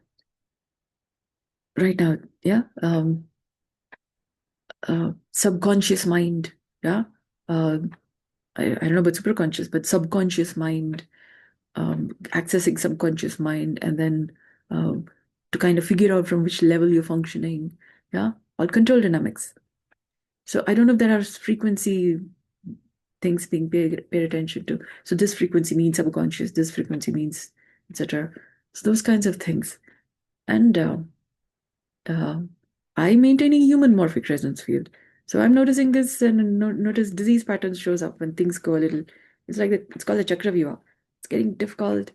right now, yeah, subconscious mind, yeah. Uh, I don't know about superconscious, but subconscious mind, accessing subconscious mind, and then to kind of figure out from which level you're functioning, yeah, all control dynamics. So I don't know if there are frequency things being paid attention to. So this frequency means subconscious, this frequency means etc. So those kinds of things. And uh, I maintain a human morphic resonance field. So I'm noticing this and notice disease patterns shows up when things go a little. It's like it's called the chakra viva. It's getting difficult.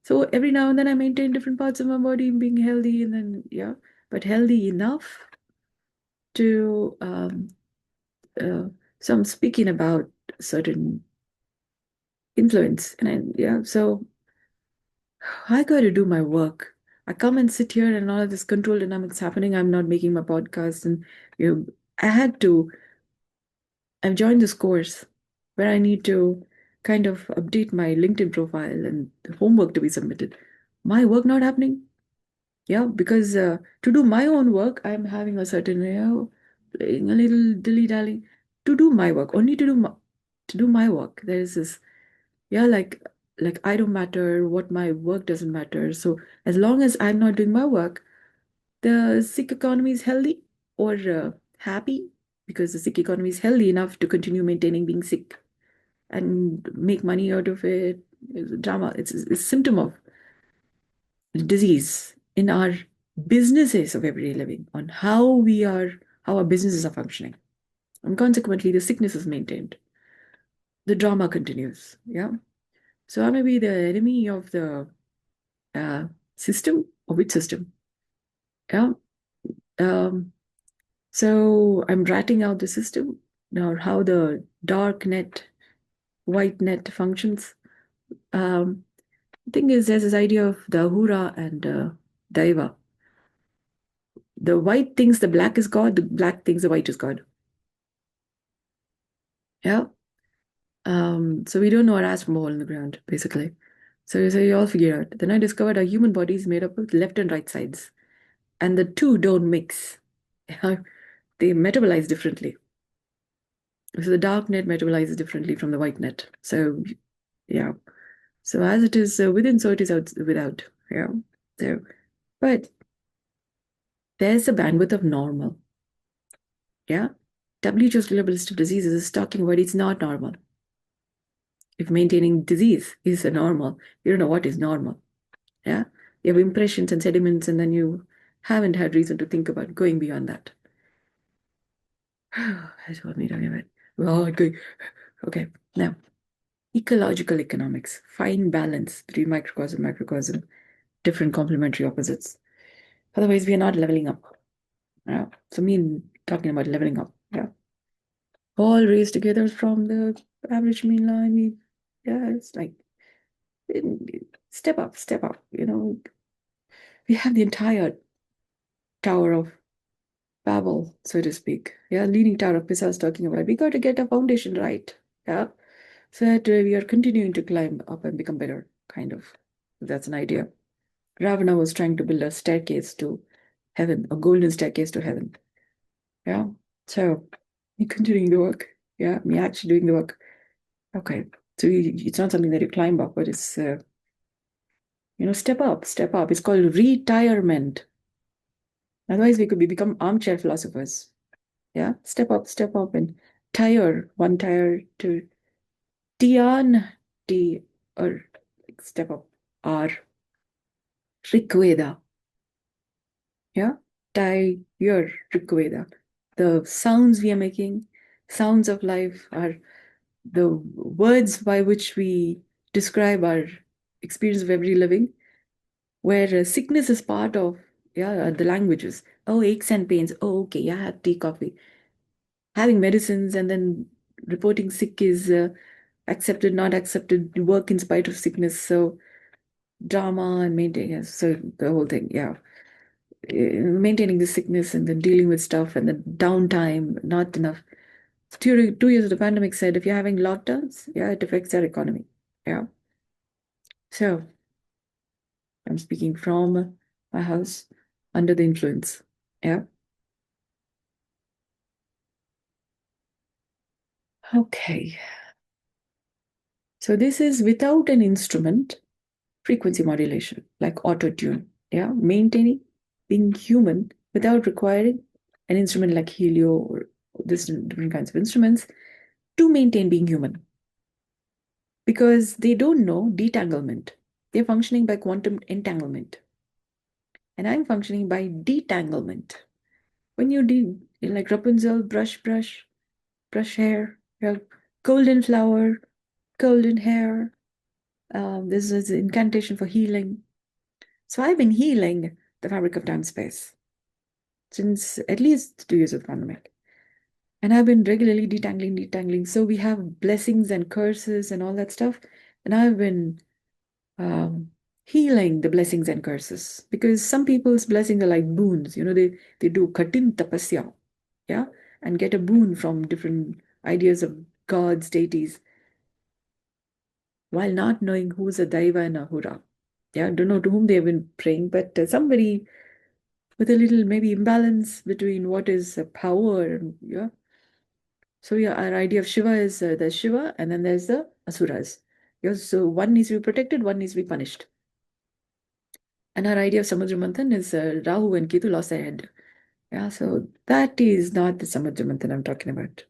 So every now and then I maintain different parts of my body being healthy, and then but healthy enough to uh, so I'm speaking about certain influence, and so I got to do my work. I come and sit here, and all of this control dynamics happening. I'm not making my podcast, and I had to. I've joined this course where I need to kind of update my LinkedIn profile and the homework to be submitted. My work not happening. Yeah, because to do my own work, I'm having a certain, playing a little dilly-dally to do my work, only to do my work. There's this, like I don't matter, what my work doesn't matter. So as long as I'm not doing my work, the Sikh economy is healthy or happy, because the Sikh economy is healthy enough to continue maintaining being sick and make money out of it. It's a drama. It's a symptom of disease in our businesses of everyday living, on how our businesses are functioning. And consequently, the sickness is maintained. The drama continues. Yeah. So I may be the enemy of the uh, system. Or which system? Yeah. Um, so I'm ratting out the system, or how the dark net, white net functions. The thing is, there's this idea of the Ahura and Daiva. The white thinks the black is God, the black thinks the white is God. Yeah. So we don't know our ass from a hole in the ground, basically. So you all figure out. Then I discovered our human body is made up of left and right sides, and the two don't mix. They metabolize differently. So the dark net metabolizes differently from the white net. So yeah. So as it is within, so it is out without. Yeah. So, but there's a bandwidth of normal. Yeah. WHO's global list of diseases is talking about it's not normal. If maintaining disease is a normal, you don't know what is normal. Yeah. You have impressions and sediments, and then you haven't had reason to think about going beyond that. That's what me talking about. Well, okay. Now, ecological economics, fine balance between microcosm, macrocosm, different complementary opposites. Otherwise, we are not leveling up. Yeah. So me talking about leveling up. Yeah. All raised together from the average mean line. It's like step up, step up. We have the entire Tower of Babel, so to speak. Yeah, leaning Tower of Pisa is talking about. We got to get a foundation right. Yeah. So that we are continuing to climb up and become better, kind of. That's an idea. Ravana was trying to build a staircase to heaven, a golden staircase to heaven. Yeah. So me continuing the work. Yeah, me actually doing the work. Okay. So it's not something that you climb up, but it's step up, step up. It's called retirement. Otherwise, we could become armchair philosophers. Yeah, step up, and tire one tire to Tian T, or step up R Rigveda. Yeah, tire Rigveda. The sounds we are making, sounds of life, are the words by which we describe our experience of every living, where sickness is part of the languages. Oh, aches and pains. Oh, okay, yeah, have tea, coffee. Having medicines and then reporting sick is accepted, not accepted. You work in spite of sickness. So drama and maintaining. So the whole thing, yeah. Maintaining the sickness and then dealing with stuff and the downtime, not enough. During 2 years of the pandemic said, if you're having lockdowns, yeah, it affects our economy. Yeah. So I'm speaking from my house under the influence. Yeah. Okay. So this is without an instrument, frequency modulation, like auto tune. Yeah. Maintaining being human without requiring an instrument like helio or this different kinds of instruments to maintain being human. Because they don't know detanglement. They're functioning by quantum entanglement. And I'm functioning by detanglement. When you like Rapunzel, brush hair, golden flower, golden hair. This is an incantation for healing. So I've been healing the fabric of time-space since at least 2 years of pandemic. And I've been regularly detangling. So we have blessings and curses and all that stuff. And I've been um, healing the blessings and curses because some people's blessings are like boons. They do katin tapasya, yeah, and get a boon from different ideas of gods, deities, while not knowing who's a daiva and a hura. Yeah, don't know to whom they have been praying, but somebody with a little maybe imbalance between what is power, yeah. So yeah, our idea of Shiva is there's Shiva and then there's the Asuras. Yeah, so one needs to be protected, one needs to be punished. And our idea of Samudra Manthan is Rahu and Ketu lost their head. Yeah, so that is not the Samudra Manthan I'm talking about.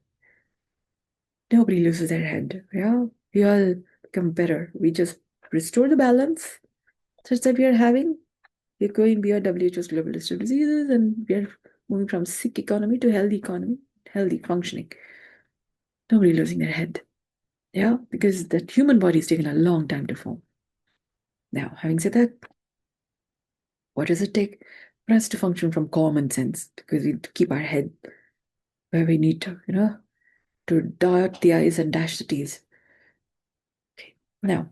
Nobody loses their head. Yeah, we all become better. We just restore the balance such that we are having, we're going beyond WHO's global list of diseases and we are moving from sick economy, healthy functioning. Nobody losing their head. Yeah, because that human body is taking a long time to form. Now, having said that, what does it take for us to function from common sense? Because we keep our head where we need to dot the I's and dash the T's. Okay. Now,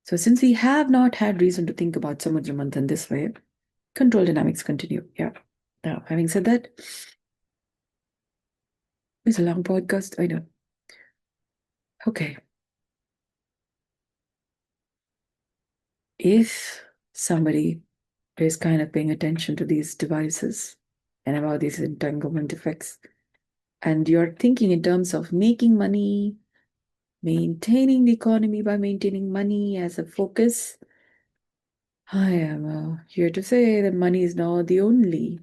so since we have not had reason to think about Samudra Manthan this way, control dynamics continue. Yeah. Now, having said that, it's a long podcast. I know. Okay. If somebody is kind of paying attention to these devices and about these entanglement effects, and you're thinking in terms of making money, maintaining the economy by maintaining money as a focus, I am here to say that money is not the only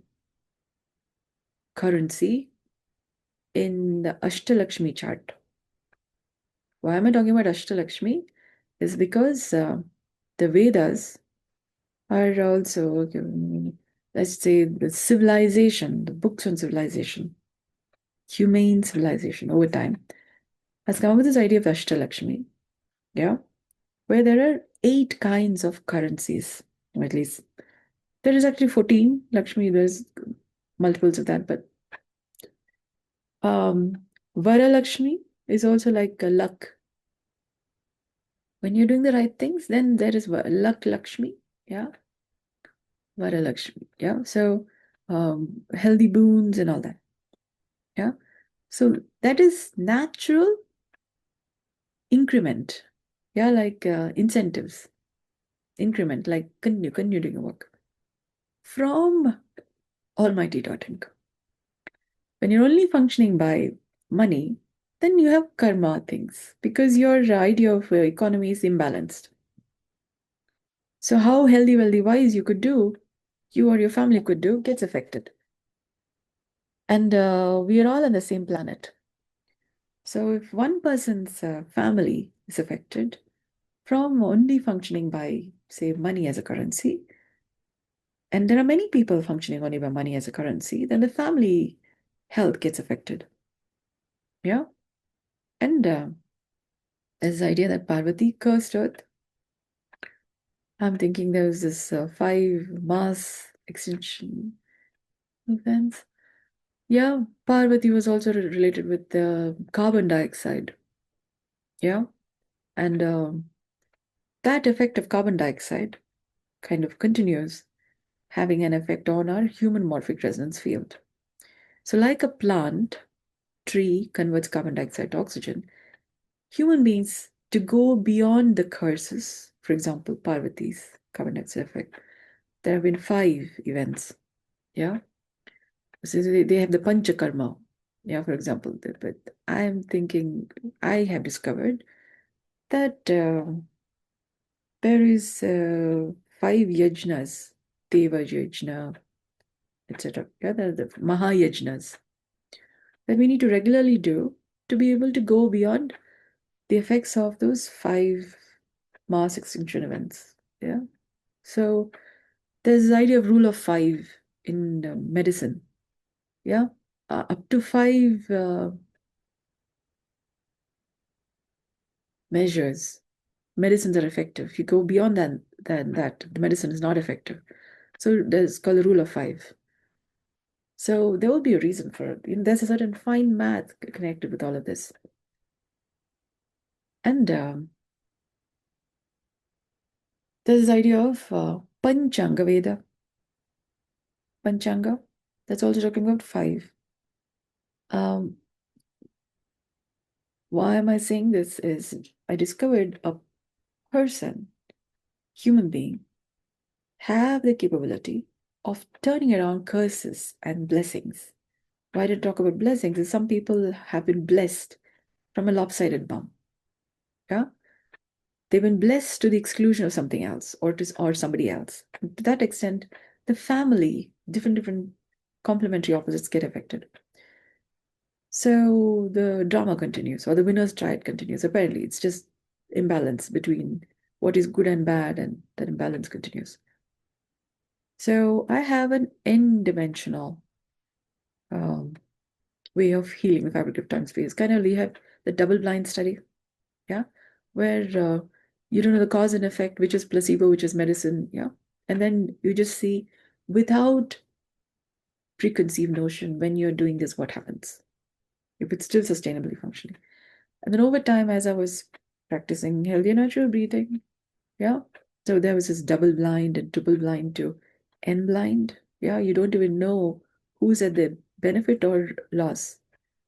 currency in the Ashtalakshmi chart. Why am I talking about Ashtalakshmi? Is because the Vedas are also, let's say, the civilization, the books on civilization, humane civilization over time, has come up with this idea of Ashtalakshmi, yeah, where there are 8 kinds of currencies, or at least there is actually 14. Lakshmi, there's multiples of that, but Vara Lakshmi is also like a luck. When you're doing the right things, then there is luck Lakshmi, yeah, Vara Lakshmi, yeah. So healthy boons and all that, yeah. So that is natural increment, yeah, like incentives, increment, like continue doing your work from almighty.income. When you're only functioning by money, then you have karma things because your idea of economy is imbalanced. So how healthy, wealthy, wise you could do, you or your family could do, gets affected. And we are all on the same planet. So if one person's family is affected from only functioning by, say, money as a currency, and there are many people functioning only by money as a currency, then the family health gets affected. Yeah. And there's the idea that Parvati cursed Earth. I'm thinking there was this 5 mass extinction events. Yeah, Parvati was also related with the carbon dioxide. Yeah, and that effect of carbon dioxide kind of continues having an effect on our human morphic resonance field. So, like a plant, tree converts carbon dioxide to oxygen. Human beings, to go beyond the curses, for example, Parvati's carbon dioxide effect, there have been 5 events. Yeah. So they have the Panchakarma. Yeah, for example. But I'm thinking, I have discovered that there is 5 yajnas, Deva yajna, etc. Yeah, the Mahayajnas that we need to regularly do to be able to go beyond the effects of those 5 mass extinction events. Yeah. So there's the idea of rule of 5 in medicine. Yeah. Up to 5 measures medicines are effective. If you go beyond that, the medicine is not effective. So there's called the rule of five. So there will be a reason for it. There's a certain fine math connected with all of this. And there's this idea of Panchanga Veda. Panchanga, that's also talking about five. Um, why am I saying this is I discovered a person, human being, have the capability of turning around curses and blessings. Why did I talk about blessings? Is some people have been blessed from a lopsided bum. Yeah. They've been blessed to the exclusion of something else or somebody else. And to that extent, the family, different complementary opposites get affected. So the drama continues, or the winner's triad continues. Apparently, it's just imbalance between what is good and bad, and that imbalance continues. So I have an n-dimensional um, way of healing the fabric of time space. Kind of, you have the double-blind study, yeah, where you don't know the cause and effect, which is placebo, which is medicine, yeah, and then you just see without preconceived notion when you're doing this, what happens if it's still sustainably functioning. And then over time, as I was practicing healthy and natural breathing, yeah, so there was this double blind and triple blind to n blind, yeah, you don't even know who's at the benefit or loss,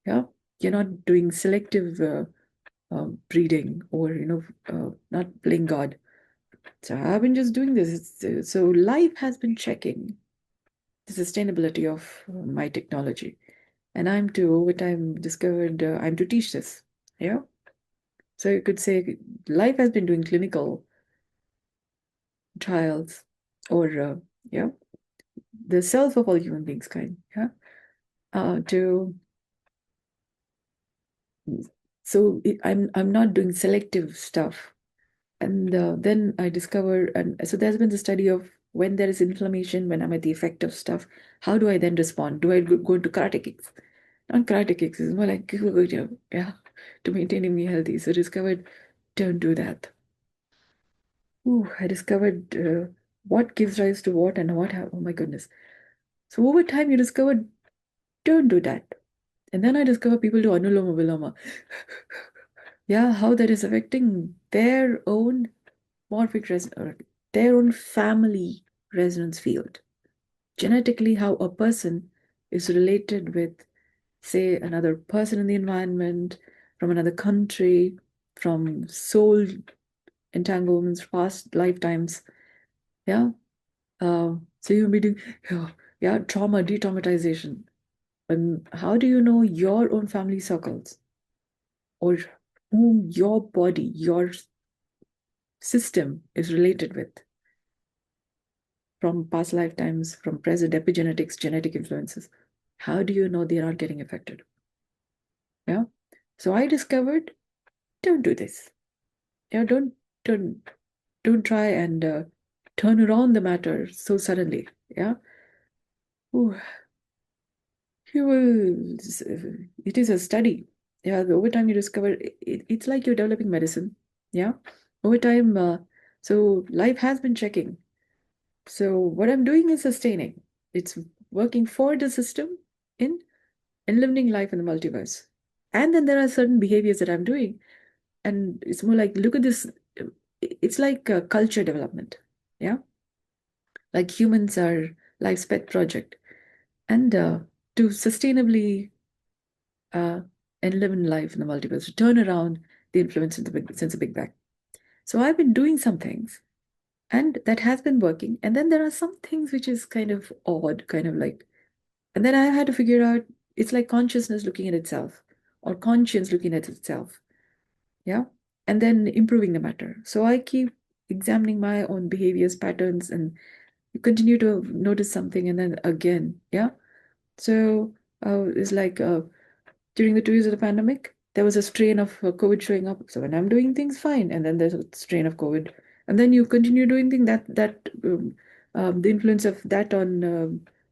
yeah, you're not doing selective breeding or not playing God. So I've been just doing this. So life has been checking the sustainability of my technology, and I'm to over time discovered I'm to teach this. Yeah. So you could say life has been doing clinical trials, or yeah, the self of all human beings kind. Yeah. To so I'm not doing selective stuff. And then I discover, and so there's been the study of when there is inflammation, when I'm at the effective stuff, how do I then respond? Do I go into karate kicks? Not karate kicks, it's more like, yeah, to maintaining me healthy. So discovered, don't do that. Ooh, I discovered what gives rise to what and what, oh my goodness. So over time, you discovered, don't do that. And then I discover people do anuloma viloma. Yeah, how that is affecting their own morphic resonance, their own family resonance field. Genetically, how a person is related with, say, another person in the environment, from another country, from soul entanglements, past lifetimes. Yeah. So you'll be doing, yeah, trauma, de-traumatization. And how do you know your own family circles, or whom your body, your system is related with? From past lifetimes, from present epigenetics, genetic influences. How do you know they are not getting affected? Yeah. So I discovered, don't do this. Yeah, don't don't try and turn around the matter so suddenly. Yeah. Ooh, you will. It is a study. Yeah. Over time, you discover it's like you're developing medicine. Yeah. Over time, so life has been checking. So what I'm doing is sustaining. It's working for the system in enlivening life in the multiverse. And then there are certain behaviors that I'm doing. And it's more like, look at this. It's like culture development. Yeah. Like humans are life's pet project. And to sustainably uh, enlive in life in the multiverse, to turn around the influence of the since the Big Bang. So I've been doing some things, and that has been working. And then there are some things which is kind of odd, kind of like, and then I had to figure out, it's like consciousness looking at itself, or conscience looking at itself. Yeah. And then improving the matter. So I keep examining my own behaviors, patterns, and continue to notice something. And then again, yeah. So it's like during the 2 years of the pandemic, there was a strain of COVID showing up. So when I'm doing things fine, and then there's a strain of COVID, and then you continue doing things the influence of that on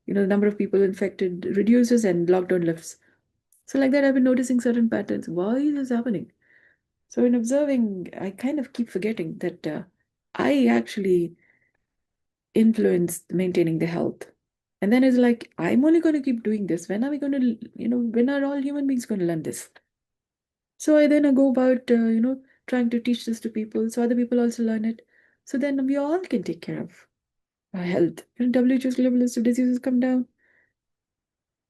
the number of people infected reduces and lockdown lifts. So like that, I've been noticing certain patterns. Why is this happening? So in observing, I kind of keep forgetting that I actually influence maintaining the health. And then it's like, I'm only going to keep doing this. When are we going to, when are all human beings going to learn this? So I go about, trying to teach this to people so other people also learn it. So then we all can take care of our health. WHO's global list of diseases come down.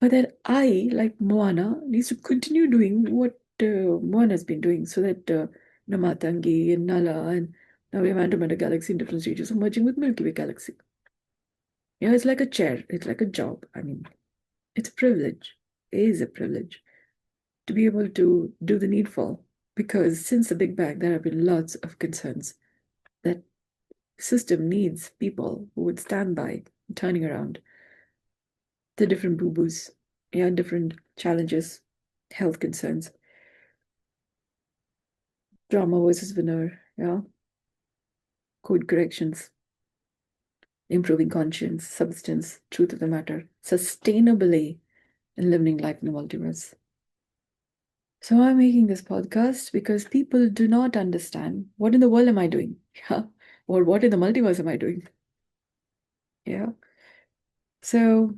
But then I, like Moana, needs to continue doing what Moana's been doing so that Matangi and Nala and now we have Andromeda Galaxy in different stages of merging with Milky Way Galaxy. It's like a chair. It's like a job. I mean, it's a privilege. It is a privilege to be able to do the needful. Because since the Big Bang, there have been lots of concerns that system needs people who would stand by, turning around the different boo-boos, different challenges, health concerns, drama versus winner, code corrections, improving conscience, substance, truth of the matter, sustainably, and living life in the multiverse. So I'm making this podcast because people do not understand what in the world am I doing? Yeah. Or what in the multiverse am I doing? Yeah. So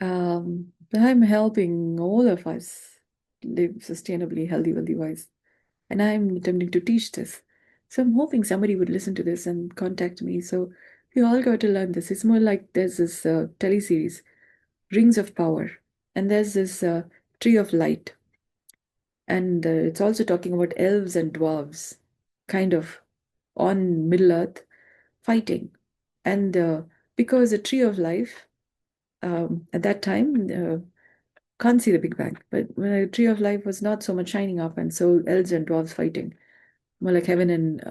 I'm helping all of us live sustainably, healthy, wealthy wise. And I'm attempting to teach this. So I'm hoping somebody would listen to this and contact me. So we all got to learn this. It's more like there's this teleseries, Rings of Power, and there's this Tree of Light. And it's also talking about elves and dwarves, kind of on Middle Earth, fighting. And because the Tree of Life, at that time, can't see the Big Bang, but when the Tree of Life was not so much shining up, and so elves and dwarves fighting, more like heaven and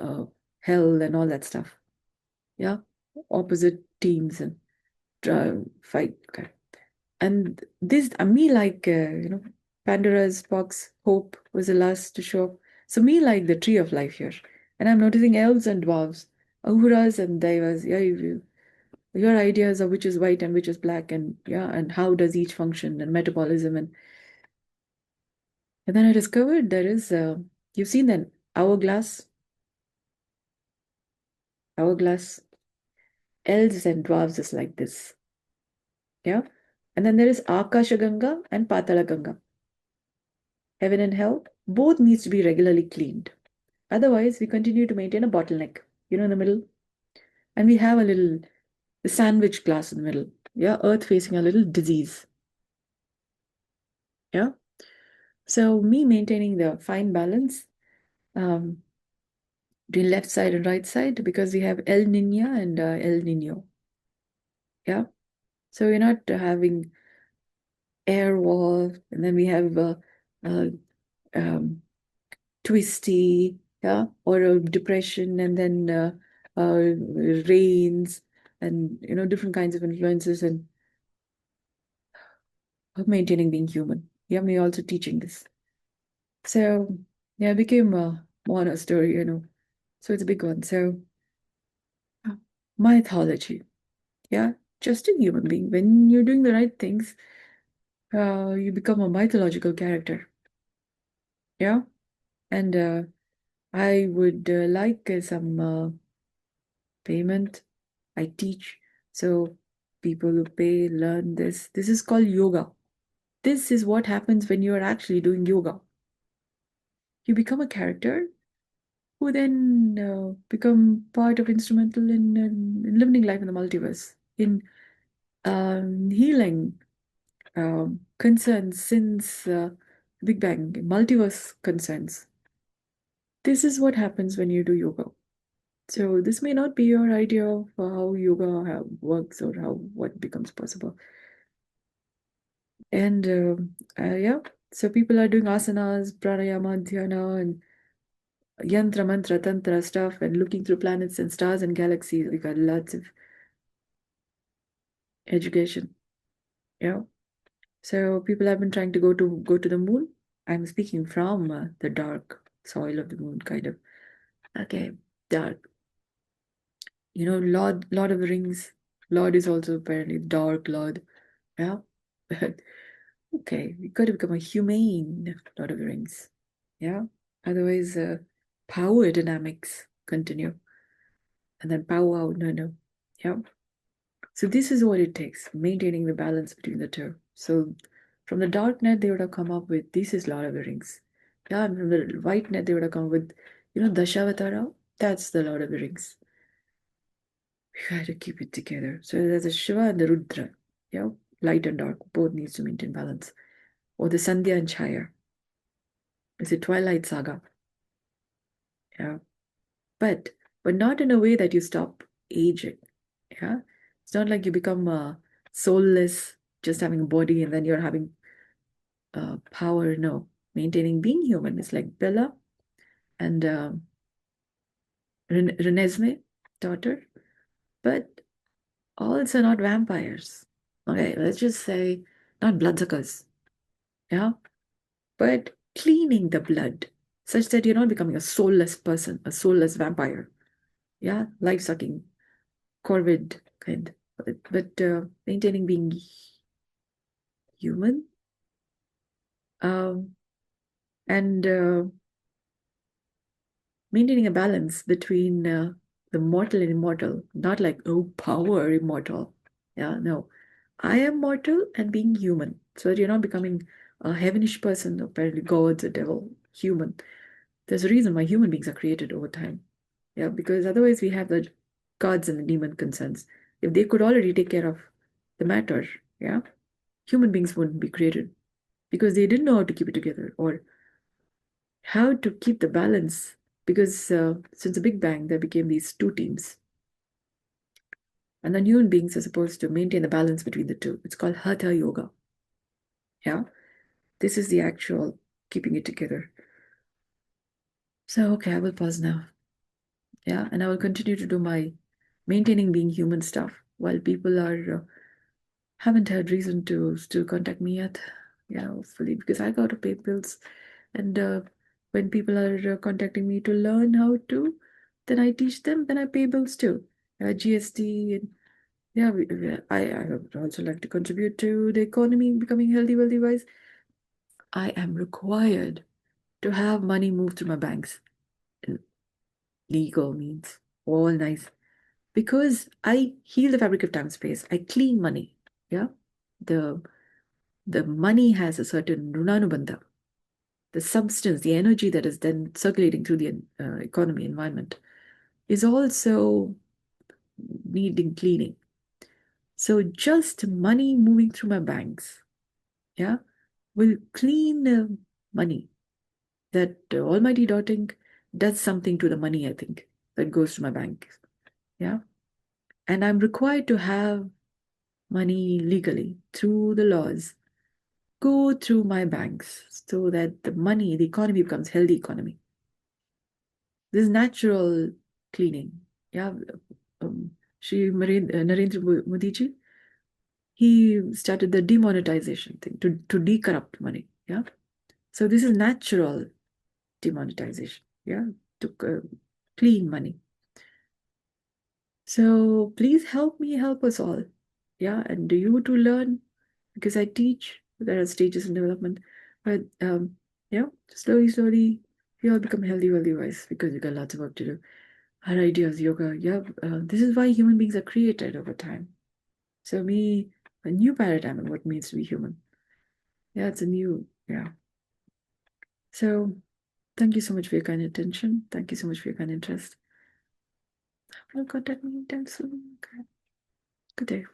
hell and all that stuff. Yeah, opposite teams and fight. Okay. And this, me like, Pandora's box, Hope was the last to show up. So me like the Tree of Life here. And I'm noticing elves and dwarves, ahuras and devas. Yeah, your ideas of which is white and which is black, and and how does each function and metabolism. And then I discovered there is, you've seen that hourglass, elves and dwarves is like this. Yeah. And then there is Akasha Ganga and Patala Ganga. Heaven and hell, both needs to be regularly cleaned. Otherwise, we continue to maintain a bottleneck, in the middle. And we have a little sandwich glass in the middle. Yeah. Earth facing a little disease. Yeah. So me maintaining the fine balance um, between left side and right side because we have El Nino and El Nino. Yeah. So we're not having air wall, and then we have uh, um, twisty, yeah, or a depression, and then rains, and different kinds of influences, and maintaining being human. Yeah, me also teaching this. So yeah, it became a Moana story, So it's a big one. So mythology, yeah, just a human being. When you're doing the right things, you become a mythological character. Yeah, and I would like some payment. I teach. So people who pay learn this. This is called yoga. This is what happens when you're actually doing yoga. You become a character who then become part of instrumental in living life in the multiverse, in healing concerns since Big Bang, multiverse concerns. This is what happens when you do yoga. So this may not be your idea of how yoga works or how what becomes possible. And yeah, so people are doing asanas, pranayama, dhyana, and yantra, mantra, tantra stuff, and looking through planets and stars and galaxies. We got lots of education. Yeah. So people have been trying to go to the moon. I'm speaking from the dark soil of the moon, kind of. Okay, dark. Lord of the Rings. Lord is also apparently dark Lord. Yeah. Okay, we got to become a humane Lord of the Rings. Yeah. Otherwise, power dynamics continue. And then power out, no. Yeah. So this is what it takes, maintaining the balance between the two. So from the dark net, they would have come up with this is Lord of the Rings. Yeah, and from the white net, they would have come with, Dashavatara. That's the Lord of the Rings. We had to keep it together. So there's a Shiva and the Rudra. Yeah, light and dark both needs to maintain balance. Or the Sandhya and Chaya. It's a Twilight Saga. Yeah, but not in a way that you stop aging. Yeah, it's not like you become soulless, just having a body, and then you're having power. No, maintaining being human is like Bella and Renesmee, daughter, but also not vampires. Okay, let's just say not bloodsuckers. Yeah, but cleaning the blood such that you're not becoming a soulless person, a soulless vampire. Yeah, life sucking, corvid kind. But maintaining being human, um, and maintaining a balance between the mortal and immortal, not like, oh, power immortal. Yeah, no. I am mortal and being human, so that you're not becoming a heavenish person, apparently gods, a devil, human. There's a reason why human beings are created over time. Yeah, because otherwise we have the gods and the demon concerns. If they could already take care of the matter, yeah, human beings wouldn't be created because they didn't know how to keep it together or how to keep the balance. Because since the Big Bang, there became these two teams. And then human beings are supposed to maintain the balance between the two. It's called Hatha Yoga. Yeah, this is the actual keeping it together. So, okay, I will pause now. Yeah, and I will continue to do my maintaining being human stuff while people are haven't had reason to still contact me yet. Yeah, hopefully, because I got to pay bills. And when people are contacting me to learn how to, then I teach them, then I pay bills too. GST, and yeah, I would also like to contribute to the economy becoming healthy, wealthy wise. I am required to have money moved through my banks in legal means, all nice. Because I heal the fabric of time space, I clean money. Yeah, the the money has a certain runanubandha, the substance, the energy that is then circulating through the economy environment is also needing cleaning. So just money moving through my banks, yeah, will clean money. That almighty dotting does something to the money, I think, that goes to my bank. Yeah. And I'm required to have money legally through the laws go through my banks so that the money, the economy becomes healthy economy. This natural cleaning. Yeah. Um, Narendra Modi ji, he started the demonetization thing to decorrupt money. Yeah. So this is natural demonetization. Yeah. To clean money. So please help me help us all. Yeah. And do you to learn because I teach. There are stages in development. But yeah, slowly, slowly, we all become healthy, wealthy, wise because we got lots of work to do. Our ideas, yoga, yeah. This is why human beings are created over time. So me, a new paradigm of what it means to be human. Yeah, it's a new, yeah. So thank you so much for your kind attention. Thank you so much for your kind interest. Will contact me anytime soon. Okay. Good day.